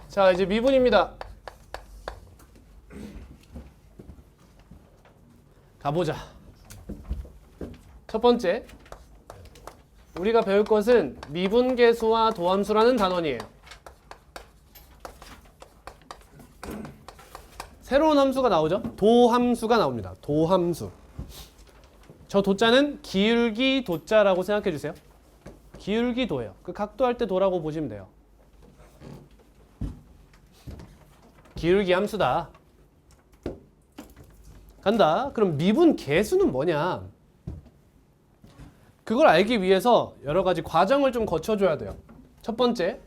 자, 이제 미분입니다. 가보자. 첫 번째, 우리가 배울 것은 미분계수와 도함수라는 단원이에요. 새로운 함수가 나오죠? 도함수가 나옵니다. 도함수. 저 도자는 기울기 도자라고 생각해 주세요. 기울기 도예요. 그 각도할 때 도라고 보시면 돼요. 기울기 함수다. 간다. 그럼 미분 계수는 뭐냐? 그걸 알기 위해서 여러 가지 과정을 좀 거쳐줘야 돼요. 첫 번째,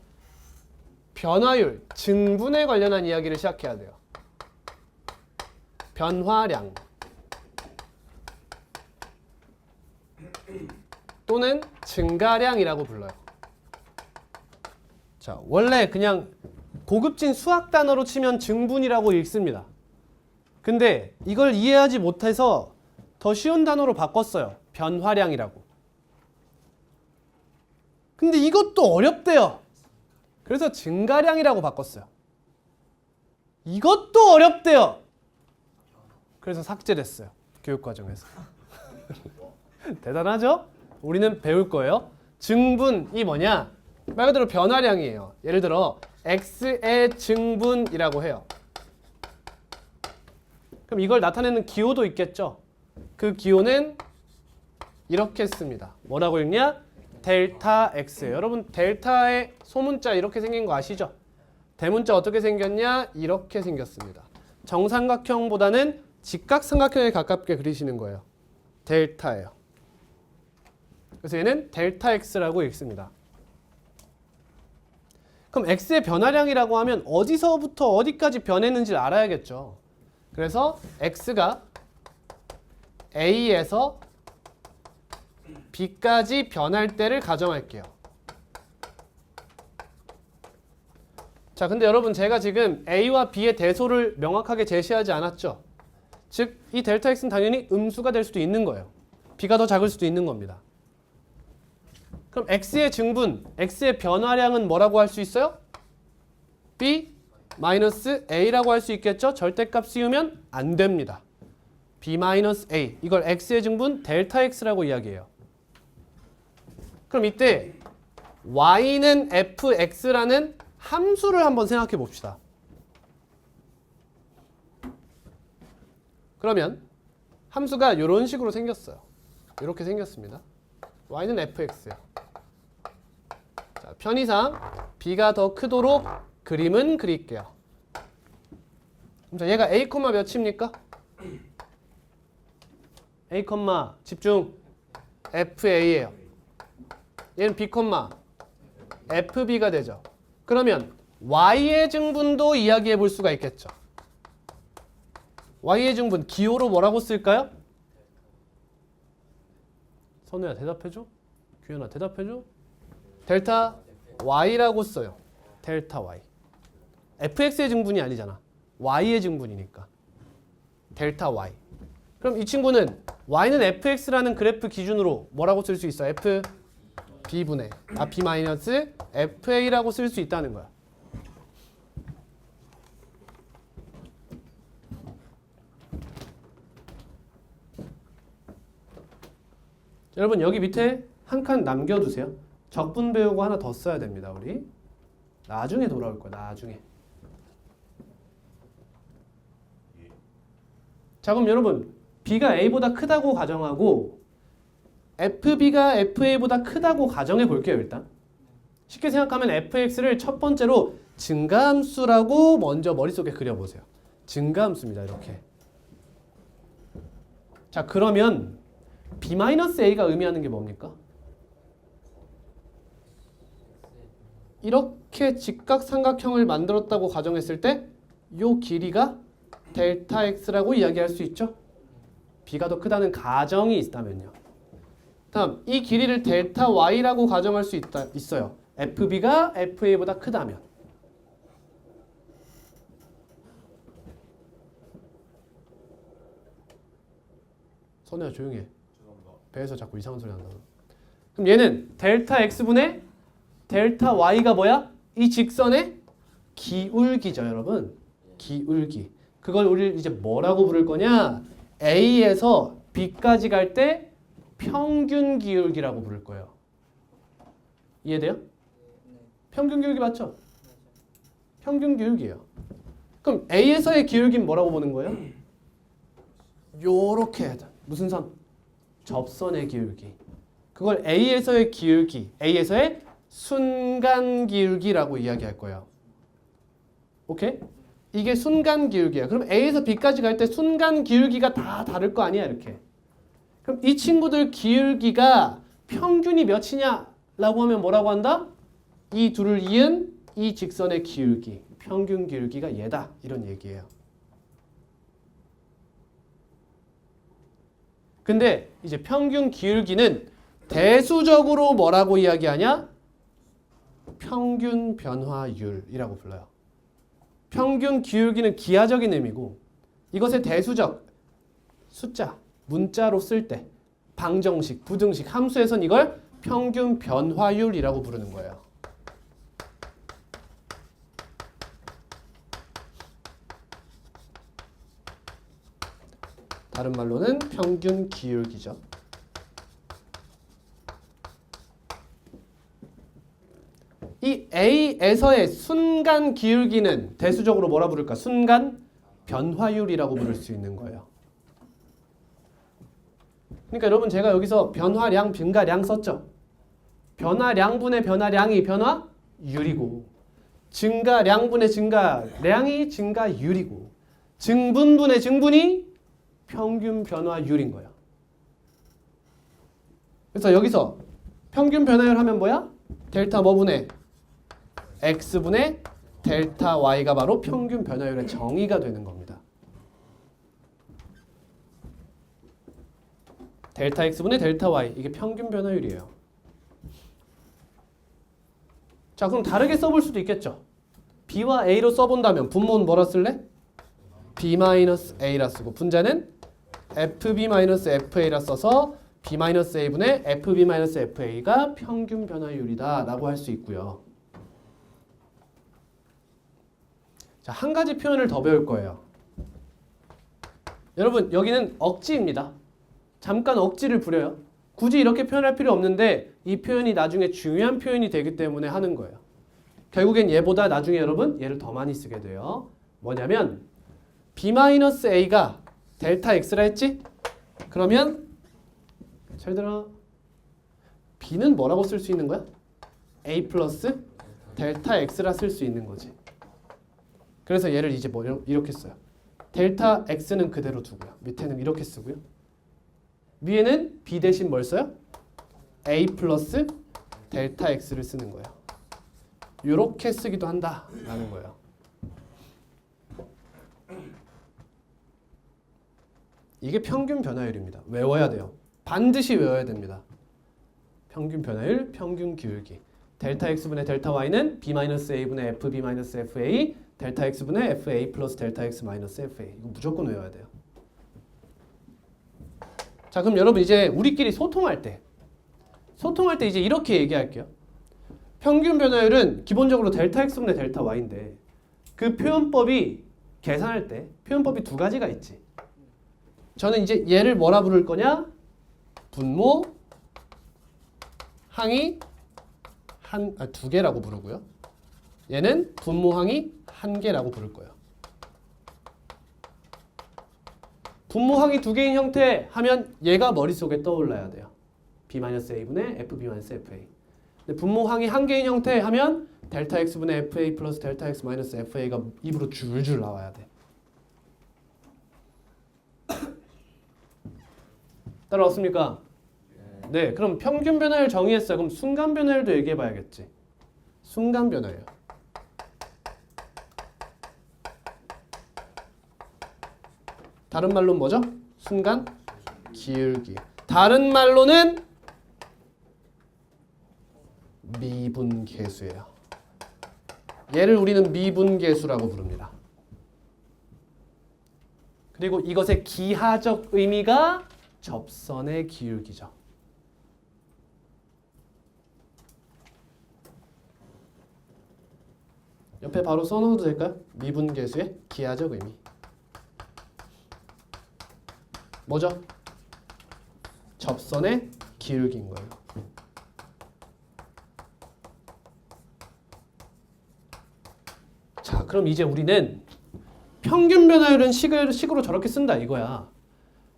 변화율, 증분에 관련한 이야기를 시작해야 돼요. 변화량 또는 증가량이라고 불러요. 자, 원래 그냥 고급진 수학 단어로 치면 증분이라고 읽습니다. 근데 이걸 이해하지 못해서 더 쉬운 단어로 바꿨어요. 변화량이라고. 근데 이것도 어렵대요. 그래서 증가량이라고 바꿨어요. 이것도 어렵대요. 그래서 삭제됐어요. 교육과정에서. 대단하죠? 우리는 배울 거예요. 증분이 뭐냐? 말 그대로 변화량이에요. 예를 들어 x의 증분이라고 해요. 그럼 이걸 나타내는 기호도 있겠죠? 그 기호는 이렇게 씁니다. 뭐라고 읽냐? 델타 x예요. 여러분 델타의 소문자 이렇게 생긴 거 아시죠? 대문자 어떻게 생겼냐? 이렇게 생겼습니다. 정삼각형보다는 직각삼각형에 가깝게 그리시는 거예요. 델타예요. 그래서 얘는 델타 x라고 읽습니다. 그럼 x의 변화량이라고 하면 어디서부터 어디까지 변했는지를 알아야겠죠. 그래서 x가 a에서 b까지 변할 때를 가정할게요. 자, 근데 여러분 제가 지금 a와 b의 대소를 명확하게 제시하지 않았죠. 즉, 이 델타 x는 당연히 음수가 될 수도 있는 거예요. b가 더 작을 수도 있는 겁니다. 그럼 x의 증분, x의 변화량은 뭐라고 할 수 있어요? b 마이너스 a라고 할 수 있겠죠? 절대값 씌우면 안 됩니다. b 마이너스 a. 이걸 x의 증분 델타 x라고 이야기해요. 그럼 이때 y는 fx라는 함수를 한번 생각해 봅시다. 그러면 함수가 이런 식으로 생겼어요. 이렇게 생겼습니다. y는 fx예요. 자, 편의상 b가 더 크도록 그림은 그릴게요. 자, 얘가 a, 몇입니까? a, 집중 fa예요. 얘는 b, fb가 되죠. 그러면 y의 증분도 이야기해 볼 수가 있겠죠. y의 증분 기호로 뭐라고 쓸까요? 선우야 대답해줘. 규현아 대답해줘. 델타 y라고 써요. 델타 y. fx의 증분이 아니잖아. y의 증분이니까. 델타 y. 그럼 이 친구는 y는 fx라는 그래프 기준으로 뭐라고 쓸 수 있어? f b분의 b 마이너스 fa라고 쓸 수 있다는 거야. 여러분 여기 밑에 한 칸 남겨두세요. 적분 배우고 하나 더 써야 됩니다. 우리 나중에 돌아올 거야. 나중에. 자, 그럼 여러분 b가 a보다 크다고 가정하고 fb가 fa보다 크다고 가정해 볼게요. 일단 쉽게 생각하면 fx를 첫 번째로 증가함수라고 먼저 머릿속에 그려보세요. 증가함수입니다. 이렇게. 자, 그러면 b-a가 의미하는 게 뭡니까? 이렇게 직각삼각형을 만들었다고 가정했을 때 이 길이가 델타 x라고 이야기할 수 있죠? b가 더 크다는 가정이 있다면요. 다음, 이 길이를 델타 y라고 가정할 수 있어요. fb가 fa보다 크다면. 선우야 조용히 해. 배에서 자꾸 이상한 소리 난다. 그럼 얘는 델타 x분의 델타 y가 뭐야? 이 직선의 기울기죠, 여러분. 기울기. 그걸 우리 이제 뭐라고 부를 거냐? A에서 B까지 갈 때 평균 기울기라고 부를 거예요. 이해돼요? 평균 기울기 맞죠? 평균 기울기예요. 그럼 A에서의 기울기는 뭐라고 보는 거예요? 요렇게 무슨 선? 접선의 기울기. 그걸 A에서의 기울기, A에서의 순간 기울기라고 이야기할 거예요. 오케이? 이게 순간 기울기야. 그럼 A에서 B까지 갈 때 순간 기울기가 다 다를 거 아니야, 이렇게. 그럼 이 친구들 기울기가 평균이 몇이냐? 라고 하면 뭐라고 한다? 이 둘을 이은 이 직선의 기울기, 평균 기울기가 얘다. 이런 얘기예요. 근데 이제 평균 기울기는 대수적으로 뭐라고 이야기하냐? 평균 변화율이라고 불러요. 평균 기울기는 기하적인 의미고 이것의 대수적, 숫자, 문자로 쓸 때 방정식, 부등식, 함수에선 이걸 평균 변화율이라고 부르는 거예요. 다른 말로는 평균 기울기죠. 이 A에서의 순간 기울기는 대수적으로 뭐라 부를까? 순간 변화율이라고 부를 수 있는 거예요. 그러니까 여러분 제가 여기서 변화량, 증가량 썼죠. 변화량분의 변화량이 변화율이고 증가량분의 증가량이 증가율이고 증분분의 증분이 평균 변화율인 거예요. 그래서 여기서 평균 변화율 하면 뭐야? 델타 뭐분의 x분의 델타 y가 바로 평균 변화율의 정의가 되는 겁니다. 델타 x분의 델타 y 이게 평균 변화율이에요. 자, 그럼 다르게 써볼 수도 있겠죠. b와 a로 써본다면 분모는 뭐라 쓸래? b-a라 쓰고 분자는 fb-fa라 써서 b-a분의 fb-fa가 평균 변화율이다 라고 할 수 있고요. 자, 한 가지 표현을 더 배울 거예요. 여러분 여기는 억지입니다. 잠깐 억지를 부려요. 굳이 이렇게 표현할 필요 없는데 이 표현이 나중에 중요한 표현이 되기 때문에 하는 거예요. 결국엔 얘보다 나중에 여러분 얘를 더 많이 쓰게 돼요. 뭐냐면 b-a가 델타 x라 했지? 그러면 잘 들어. b는 뭐라고 쓸 수 있는 거야? a 플러스 델타 x라 쓸 수 있는 거지. 그래서 얘를 이제 뭐 이렇게 써요. 델타 x는 그대로 두고요. 밑에는 이렇게 쓰고요. 위에는 b 대신 뭘 써요? a 플러스 델타 x를 쓰는 거예요. 이렇게 쓰기도 한다라는 거예요. 이게 평균 변화율입니다. 외워야 돼요. 반드시 외워야 됩니다. 평균 변화율, 평균 기울기. 델타 x분의 델타 y는 b-a분의 fb-fa, 델타 x분의 fa 플러스 델타 x 마이너스 fa. 이거 무조건 외워야 돼요. 자, 그럼 여러분 이제 우리끼리 소통할 때 이제 이렇게 얘기할게요. 평균 변화율은 기본적으로 델타 x분의 델타 y인데 그 표현법이 계산할 때 표현법이 두 가지가 있지. 저는 이제 얘를 뭐라 부를 거냐? 분모 항이 두 개라고 부르고요. 얘는 분모 항이 한 개라고 부를 거예요. 분모 항이 두 개인 형태 하면 얘가 머릿속에 떠올라야 돼요. b-a분의 fb-fa. 근데 분모 항이 한 개인 형태 하면 델타 x분의 fa 플러스 델타 x 마이너스 fa가 입으로 줄줄 나와야 돼. 따라왔습니까? 네, 그럼 평균 변화율 정의했어요. 그럼 순간 변화율도 얘기해 봐야겠지. 순간 변화율. 다른 말로는 뭐죠? 순간 기울기. 다른 말로는 미분계수예요. 얘를 우리는 미분계수라고 부릅니다. 그리고 이것의 기하적 의미가 접선의 기울기죠. 옆에 바로 써놓어도 될까요? 미분계수의 기하적 의미. 뭐죠? 접선의 기울기인 거예요. 자, 그럼 이제 우리는 평균 변화율은 식으로 저렇게 쓴다 이거야.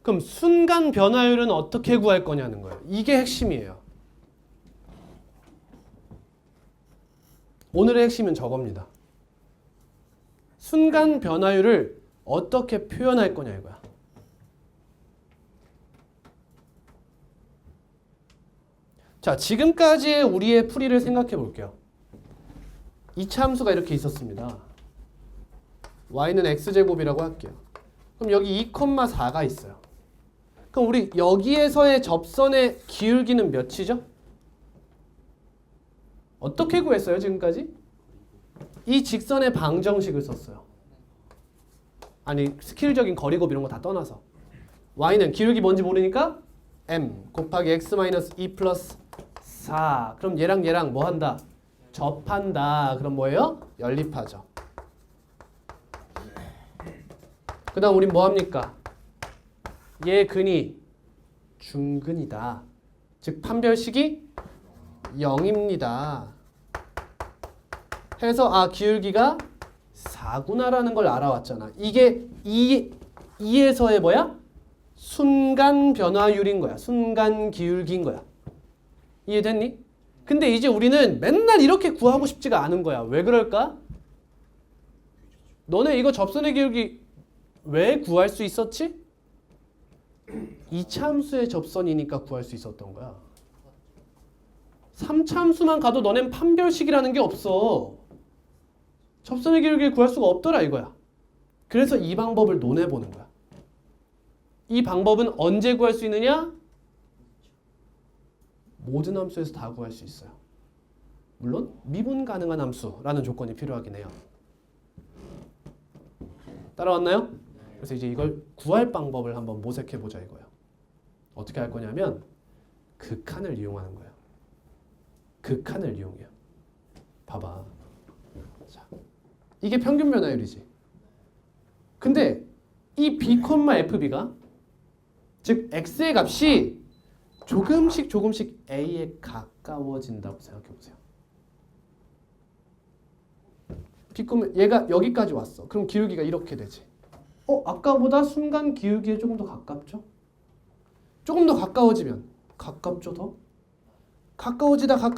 그럼 순간 변화율은 어떻게 구할 거냐는 거예요. 이게 핵심이에요. 오늘의 핵심은 저겁니다. 순간 변화율을 어떻게 표현할 거냐 이거야. 자, 지금까지의 우리의 풀이를 생각해 볼게요. 이차 함수가 이렇게 있었습니다. y는 x제곱이라고 할게요. 그럼 여기 2,4가 있어요. 그럼 우리 여기에서의 접선의 기울기는 몇이죠? 어떻게 구했어요 지금까지? 이 직선의 방정식을 썼어요. 아니 스킬적인 거리곱 이런 거 다 떠나서 y는 기울기 뭔지 모르니까 m 곱하기 x-2 플러스 4. 그럼 얘랑 뭐 한다? 접한다. 그럼 뭐예요? 연립하죠. 그 다음 우린 뭐 합니까? 얘 근이 중근이다. 즉 판별식이 0입니다. 해서 기울기가 4구나라는 걸 알아왔잖아. 이게 2에서의 뭐야? 순간 변화율인 거야. 순간 기울기인 거야. 이해됐니? 근데 이제 우리는 맨날 이렇게 구하고 싶지가 않은 거야. 왜 그럴까? 너네 이거 접선의 기울기 왜 구할 수 있었지? 이차함수의 접선이니까 구할 수 있었던 거야. 3차함수만 가도 너넨 판별식이라는 게 없어. 접선의 기울기를 구할 수가 없더라 이거야. 그래서 이 방법을 논해보는 거야. 이 방법은 언제 구할 수 있느냐? 모든 함수에서 다 구할 수 있어요. 물론 미분 가능한 함수라는 조건이 필요하긴 해요. 따라왔나요? 그래서 이제 이걸 구할 방법을 한번 모색해보자 이거예요. 어떻게 할 거냐면 극한을 이용하는 거예요. 극한을 이용해요. 봐봐. 자, 이게 평균 변화율이지. 근데 이 b, fb가 즉 x의 값이 조금씩 a에 가까워진다고 생각해보세요. 얘가 여기까지 왔어. 그럼 기울기가 이렇게 되지. 아까보다 순간 기울기에 조금 더 가깝죠? 조금 더 가까워지면 가깝죠 더? 가까워지다가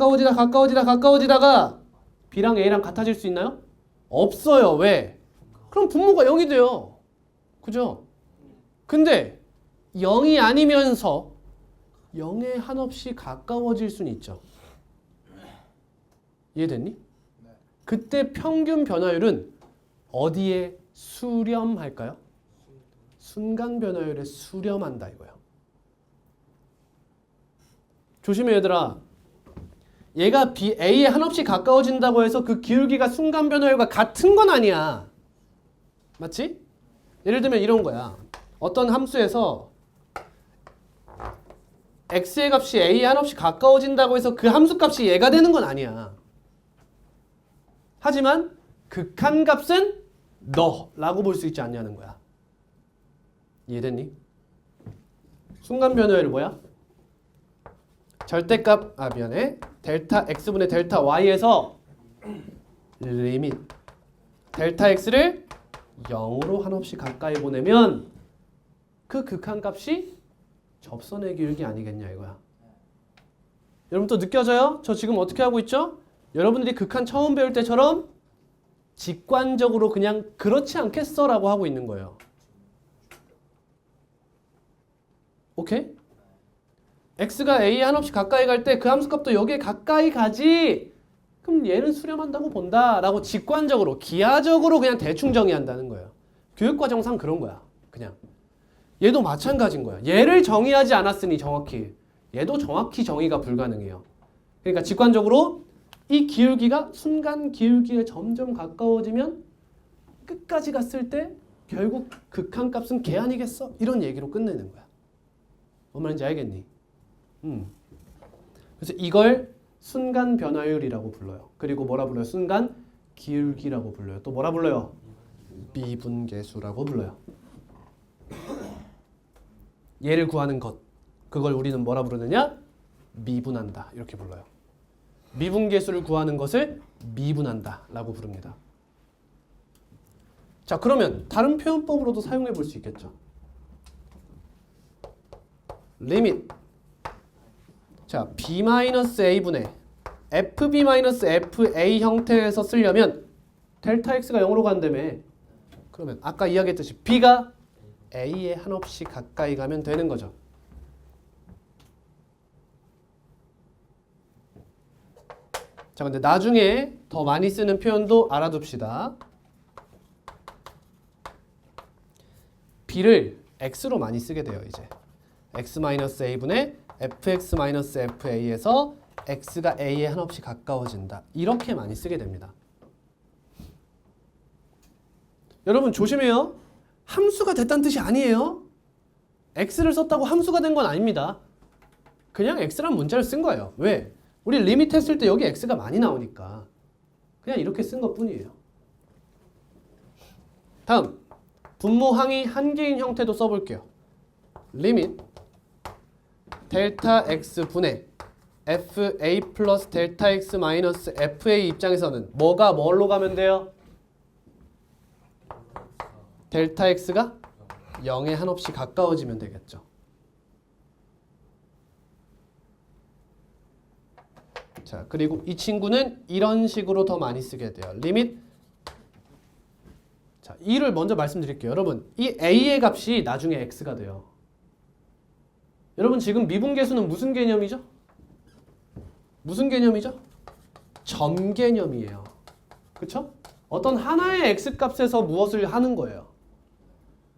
b랑 a랑 같아질 수 있나요? 없어요. 왜? 그럼 분모가 0이 돼요. 그죠? 근데 0이 아니면서 0에 한없이 가까워질 수는 있죠. 이해됐니? 그때 평균 변화율은 어디에 수렴할까요? 순간 변화율에 수렴한다 이거야. 조심해 얘들아. 얘가 A에 한없이 가까워진다고 해서 그 기울기가 순간 변화율과 같은 건 아니야. 맞지? 예를 들면 이런 거야. 어떤 함수에서 x의 값이 a에 한없이 가까워진다고 해서 그 함수 값이 얘가 되는 건 아니야. 하지만 극한값은 너라고 볼 수 있지 않냐는 거야. 이해됐니? 순간 변화율 뭐야? 절대값, 미안해. 델타 x분의 델타 y에서 리밋 델타 x를 0으로 한없이 가까이 보내면 그 극한값이 접선의 기울기 아니겠냐 이거야. 여러분 또 느껴져요? 저 지금 어떻게 하고 있죠? 여러분들이 극한 처음 배울 때처럼 직관적으로 그냥 그렇지 않겠어 라고 하고 있는 거예요. 오케이? x가 a에 한없이 가까이 갈 때 그 함수값도 여기에 가까이 가지. 그럼 얘는 수렴한다고 본다 라고 직관적으로 기하적으로 그냥 대충 정의한다는 거예요. 교육과정상 그런 거야. 그냥 얘도 마찬가지인 거야. 얘를 정의하지 않았으니 정확히 얘도 정확히 정의가 불가능해요. 그러니까 직관적으로 이 기울기가 순간 기울기에 점점 가까워지면 끝까지 갔을 때 결국 극한값은 걔 아니겠어? 이런 얘기로 끝내는 거야. 뭔 말인지 알겠니? 그래서 이걸 순간 변화율이라고 불러요. 그리고 뭐라 불러요? 순간 기울기라고 불러요. 또 뭐라 불러요? 미분계수라고 불러요. 얘를 구하는 것, 그걸 우리는 뭐라 부르느냐? 미분한다 이렇게 불러요. 미분계수를 구하는 것을 미분한다 라고 부릅니다. 자, 그러면 다른 표현법으로도 사용해 볼 수 있겠죠. 리밋, 자, b-a분의 fb-fa 형태에서 쓰려면 델타 x가 0으로 간다며. 그러면 아까 이야기했듯이 b가 a에 한없이 가까이 가면 되는 거죠. 자, 근데 나중에 더 많이 쓰는 표현도 알아둡시다. b를 x로 많이 쓰게 돼요. 이제 x-a분의 fx-fa에서 x가 a에 한없이 가까워진다. 이렇게 많이 쓰게 됩니다. 여러분 조심해요. 함수가 됐다는 뜻이 아니에요. x를 썼다고 함수가 된 건 아닙니다. 그냥 x란 문자를 쓴 거예요. 왜? 우리 리밋 했을 때 여기 x가 많이 나오니까 그냥 이렇게 쓴 것뿐이에요. 다음, 분모 항이 한 개인 형태도 써볼게요. 리밋 델타 x 분의 fa 플러스 델타 x 마이너스 fa 입장에서는 뭐가 뭘로 가면 돼요? 델타 x가 0에 한없이 가까워지면 되겠죠. 자, 그리고 이 친구는 이런 식으로 더 많이 쓰게 돼요. 리밋, 자, 이를 먼저 말씀드릴게요. 여러분, 이 a의 값이 나중에 x가 돼요. 여러분 지금 미분계수는 무슨 개념이죠? 무슨 개념이죠? 점 개념이에요. 그쵸? 어떤 하나의 x값에서 무엇을 하는 거예요.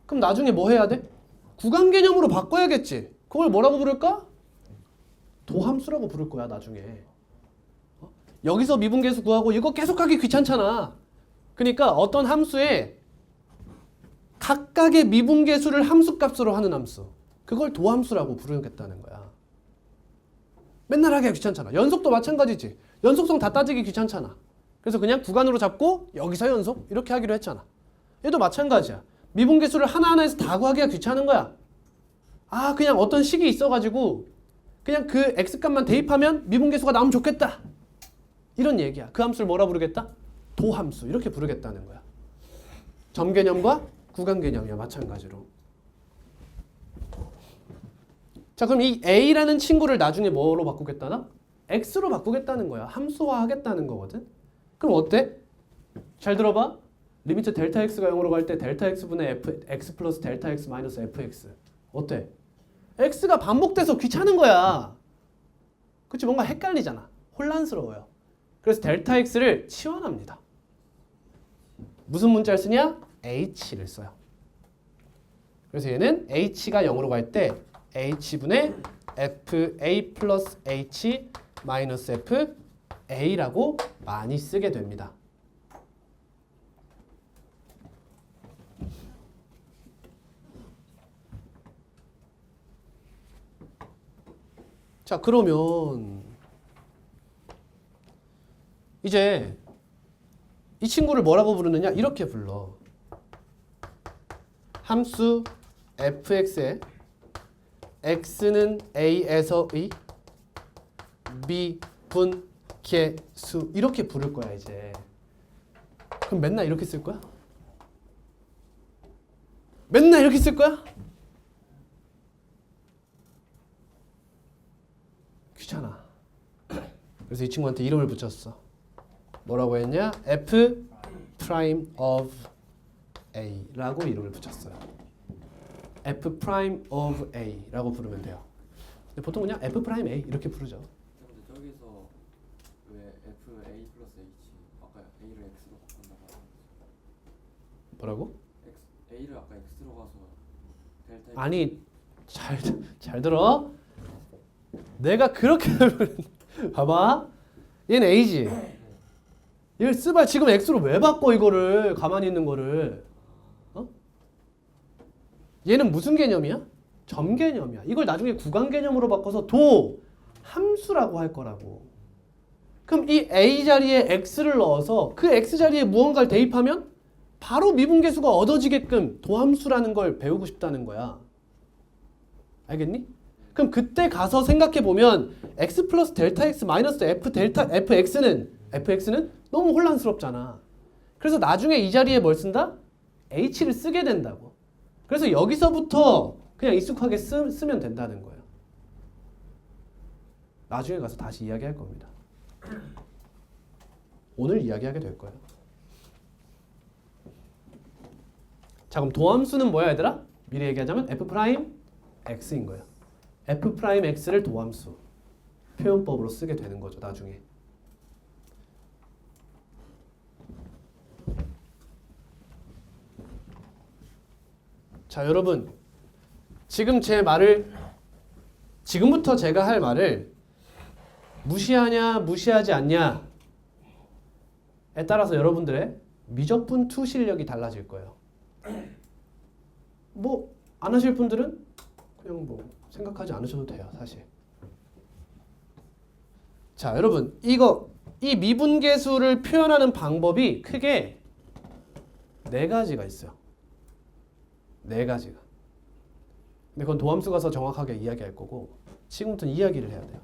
그럼 나중에 뭐 해야 돼? 구간 개념으로 바꿔야겠지. 그걸 뭐라고 부를까? 도함수라고 부를 거야 나중에. 여기서 미분계수 구하고 이거 계속하기 귀찮잖아. 그러니까 어떤 함수에 각각의 미분계수를 함수값으로 하는 함수, 그걸 도함수라고 부르겠다는 거야. 맨날 하기가 귀찮잖아. 연속도 마찬가지지. 연속성 다 따지기 귀찮잖아. 그래서 그냥 구간으로 잡고 여기서 연속 이렇게 하기로 했잖아. 얘도 마찬가지야. 미분계수를 하나하나에서 다 구하기가 귀찮은 거야. 아, 그냥 어떤 식이 있어가지고 그냥 그 x값만 대입하면 미분계수가 나오면 좋겠다. 이런 얘기야. 그 함수를 뭐라 부르겠다? 도함수. 이렇게 부르겠다는 거야. 점 개념과 구간 개념이야. 마찬가지로. 자, 그럼 이 a라는 친구를 나중에 뭐로 바꾸겠다나? x로 바꾸겠다는 거야. 함수화 하겠다는 거거든. 그럼 어때? 잘 들어봐. 리미트 델타 x가 0으로 갈 때 델타 x분의 x 플러스 델타 x 마이너스 fx. 어때? x가 반복돼서 귀찮은 거야. 그치? 뭔가 헷갈리잖아. 혼란스러워요. 그래서 델타 x를 치환합니다. 무슨 문자를 쓰냐? h를 써요. 그래서 얘는 h가 0으로 갈 때 h분의 fa 플러스 h 마이너스 fa라고 많이 쓰게 됩니다. 자, 그러면 이제 이 친구를 뭐라고 부르느냐? 이렇게 불러. 함수 fx에 x는 a에서의 미분계수 이렇게 부를 거야 이제. 그럼 맨날 이렇게 쓸 거야? 맨날 이렇게 쓸 거야? 귀찮아. 그래서 이 친구한테 이름을 붙였어. 뭐라고 했냐? f prime of a라고 이름을 붙였어요. f prime of a라고 부르면 돼요. 근데 보통 그냥 f prime a 이렇게 부르죠. 근데 저기서 왜 f a 플러스 h 아까 a를 x로 바꾼다고 하는 뭐라고? a를 아까 x로 가서 델타 아니 잘 들어. 내가 그렇게 봐봐. 얘는 a지. 얘를 쓰발 지금 x로 왜 바꿔 이거를 가만히 있는 거를. 얘는 무슨 개념이야? 점 개념이야. 이걸 나중에 구간 개념으로 바꿔서 도 함수라고 할 거라고. 그럼 이 A 자리에 X를 넣어서 그 X 자리에 무언가를 대입하면 바로 미분계수가 얻어지게끔 도함수라는 걸 배우고 싶다는 거야. 알겠니? 그럼 그때 가서 생각해 보면 x 플러스 델타 x 마이너스 f 델타 fx는 너무 혼란스럽잖아. 그래서 나중에 이 자리에 뭘 쓴다? h를 쓰게 된다고. 그래서 여기서부터 그냥 익숙하게 쓰면 된다는 거예요. 나중에 가서 다시 이야기할 겁니다. 오늘 이야기하게 될 거예요. 자, 그럼 도함수는 뭐야 얘들아? 미리 얘기하자면 f 프라임 x인 거예요. f 프라임 x를 도함수 표현법으로 쓰게 되는 거죠, 나중에. 자, 여러분, 지금 제 말을, 지금부터 제가 할 말을 무시하냐 무시하지 않냐에 따라서 여러분들의 미적분 2 실력이 달라질 거예요. 뭐 안 하실 분들은 그냥 뭐 생각하지 않으셔도 돼요, 사실. 자, 여러분, 이 미분계수를 표현하는 방법이 크게 4가지가 있어요. 4가지가. 근데 그건 도함수 가서 정확하게 이야기할 거고, 지금부터는 이야기를 해야 돼요.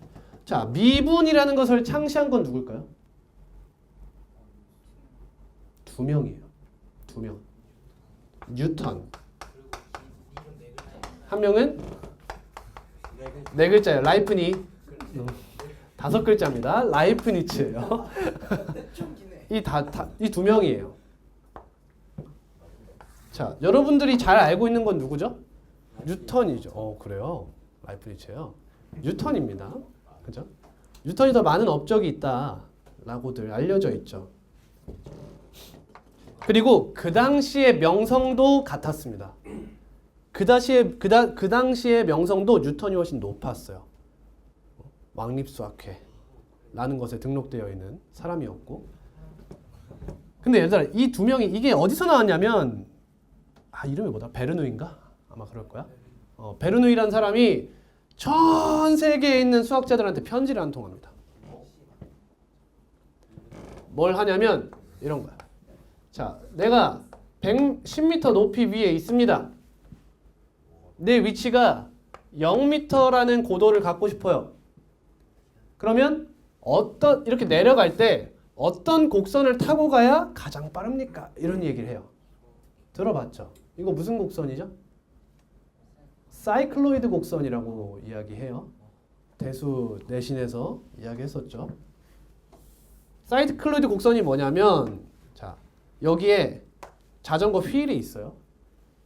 자, 미분이라는 것을 창시한 건 누굴까요? 2명이에요. 2명. 뉴턴. 한 명은 4글자예요. 라이프니. 5글자입니다. 라이프니츠예요. 이 2명이에요. 자, 여러분들이 잘 알고 있는 건 누구죠? 뉴턴이죠. 그래요. 라이프니츠예요. 뉴턴입니다. 그죠? 뉴턴이 더 많은 업적이 있다라고들 알려져 있죠. 그리고 그 당시의 명성도 같았습니다. 그 당시의 명성도 뉴턴이 훨씬 높았어요. 왕립수학회라는 것에 등록되어 있는 사람이었고. 근데 얘들아, 이 2명이 이게 어디서 나왔냐면, 이름이 뭐다? 베르누이인가? 아마 그럴 거야. 베르누이라는 사람이 전 세계에 있는 수학자들한테 편지를 한 통합니다. 뭘 하냐면 이런 거야. 자, 내가 110m 높이 위에 있습니다. 내 위치가 0m라는 고도를 갖고 싶어요. 그러면 이렇게 내려갈 때 어떤 곡선을 타고 가야 가장 빠릅니까? 이런 얘기를 해요. 들어봤죠? 이거 무슨 곡선이죠? 사이클로이드 곡선이라고 이야기해요. 대수 내신에서 이야기했었죠. 사이클로이드 곡선이 뭐냐면, 자, 여기에 자전거 휠이 있어요.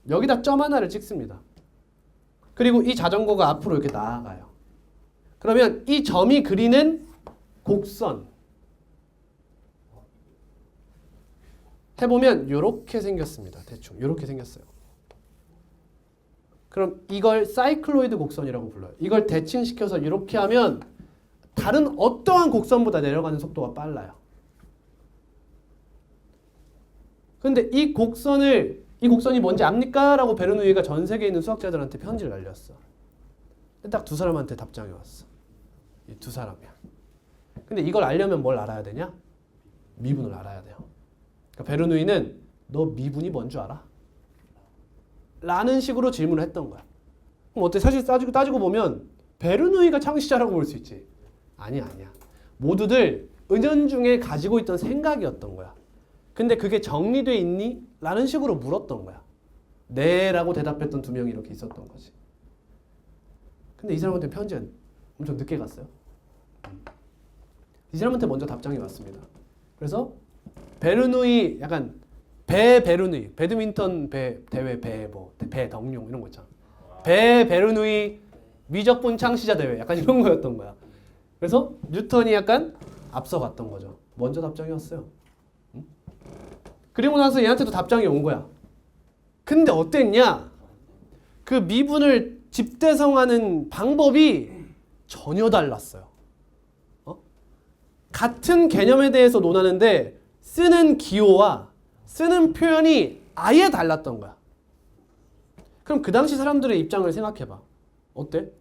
여기다 점 하나를 찍습니다. 그리고 이 자전거가 앞으로 이렇게 나아가요. 그러면 이 점이 그리는 곡선 해보면 이렇게 생겼습니다. 대충 이렇게 생겼어요. 그럼 이걸 사이클로이드 곡선이라고 불러요. 이걸 대칭시켜서 이렇게 하면 다른 어떠한 곡선보다 내려가는 속도가 빨라요. 근데 이 곡선이 뭔지 압니까? 라고 베르누이가 전 세계에 있는 수학자들한테 편지를 날렸어. 딱 2사람한테 답장이 왔어. 이 2사람이야. 근데 이걸 알려면 뭘 알아야 되냐? 미분을 알아야 돼요. 그러니까 베르누이는 너 미분이 뭔 줄 알아? 라는 식으로 질문을 했던 거야. 그럼 어때? 사실 따지고 보면 베르누이가 창시자라고 볼 수 있지. 아니야. 모두들 은연중에 가지고 있던 생각이었던 거야. 근데 그게 정리돼 있니? 라는 식으로 물었던 거야. 네 라고 대답했던 2명이 이렇게 있었던 거지. 근데 이 사람한테 편지가 엄청 늦게 갔어요. 이 사람한테 먼저 답장이 왔습니다. 그래서 베르누이, 약간 베르누이, 배드민턴 대회 배덕룡 이런 거 있잖아. 베르누이 미적분 창시자 대회 약간 이런 거였던 거야. 그래서 뉴턴이 약간 앞서갔던 거죠. 먼저 답장이 왔어요. 그리고 나서 얘한테도 답장이 온 거야. 근데 어땠냐? 그 미분을 집대성하는 방법이 전혀 달랐어요. 같은 개념에 대해서 논하는데 쓰는 기호와 쓰는 표현이 아예 달랐던 거야. 그럼 그 당시 사람들의 입장을 생각해봐. 어때?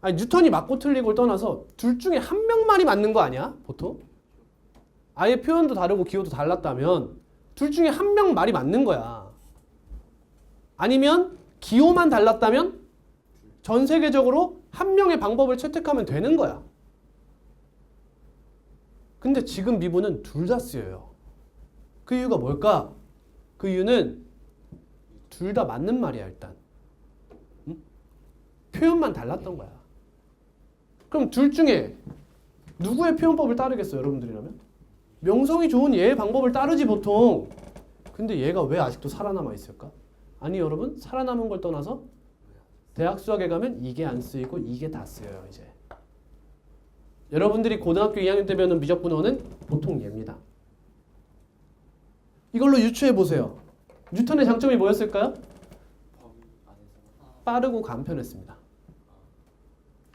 아니 뉴턴이 맞고 틀리고를 떠나서 둘 중에 한 명만이 맞는 거 아니야? 보통? 아예 표현도 다르고 기호도 달랐다면 둘 중에 한 명 말이 맞는 거야. 아니면 기호만 달랐다면 전 세계적으로 한 명의 방법을 채택하면 되는 거야. 근데 지금 미분은 둘 다 쓰여요. 그 이유가 뭘까? 그 이유는 둘 다 맞는 말이야 일단. 응? 표현만 달랐던 거야. 그럼 둘 중에 누구의 표현법을 따르겠어요 여러분들이라면? 명성이 좋은 얘의 방법을 따르지 보통. 근데 얘가 왜 아직도 살아남아 있을까? 아니 여러분 살아남은 걸 떠나서 대학 수학에 가면 이게 안 쓰이고 이게 다 쓰여요 이제. 여러분들이 고등학교 2학년 때 배우는 미적분어는 보통 얘입니다. 이걸로 유추해 보세요. 뉴턴의 장점이 뭐였을까요? 빠르고 간편했습니다.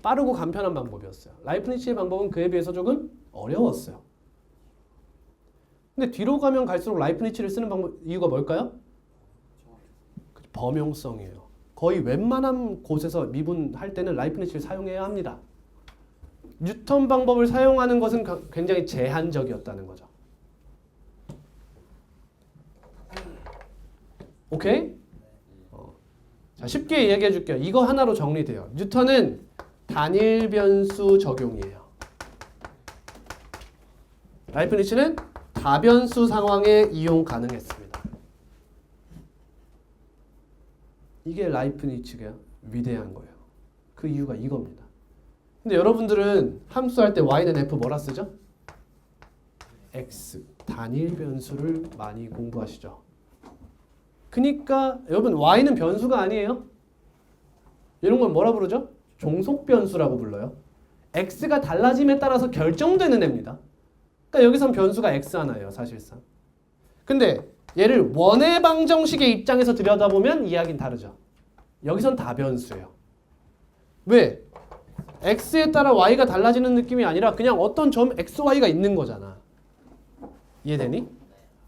빠르고 간편한 방법이었어요. 라이프니츠의 방법은 그에 비해서 조금 어려웠어요. 근데 뒤로 가면 갈수록 라이프니츠를 쓰는 방법 이유가 뭘까요? 범용성이에요. 거의 웬만한 곳에서 미분할 때는 라이프니츠를 사용해야 합니다. 뉴턴 방법을 사용하는 것은 굉장히 제한적이었다는 거죠. 오케이? 자, 쉽게 얘기해 줄게요. 이거 하나로 정리돼요. 뉴턴은 단일 변수 적용이에요. 라이프니츠는 다변수 상황에 이용 가능했습니다. 이게 라이프니츠가 위대한 거예요. 그 이유가 이겁니다. 근데 여러분들은 함수할 때 y는 f 뭐라 쓰죠? x 단일 변수를 많이 공부하시죠. 그러니까 여러분 y는 변수가 아니에요. 이런 걸 뭐라 부르죠? 종속 변수라고 불러요. x가 달라짐에 따라서 결정되는 애입니다. 그러니까 여기선 변수가 x 하나예요, 사실상. 근데 얘를 원의 방정식의 입장에서 들여다보면 이야기는 다르죠. 여기선 다변수예요. 왜? x에 따라 y가 달라지는 느낌이 아니라 그냥 어떤 점 x, y가 있는 거잖아. 이해되니?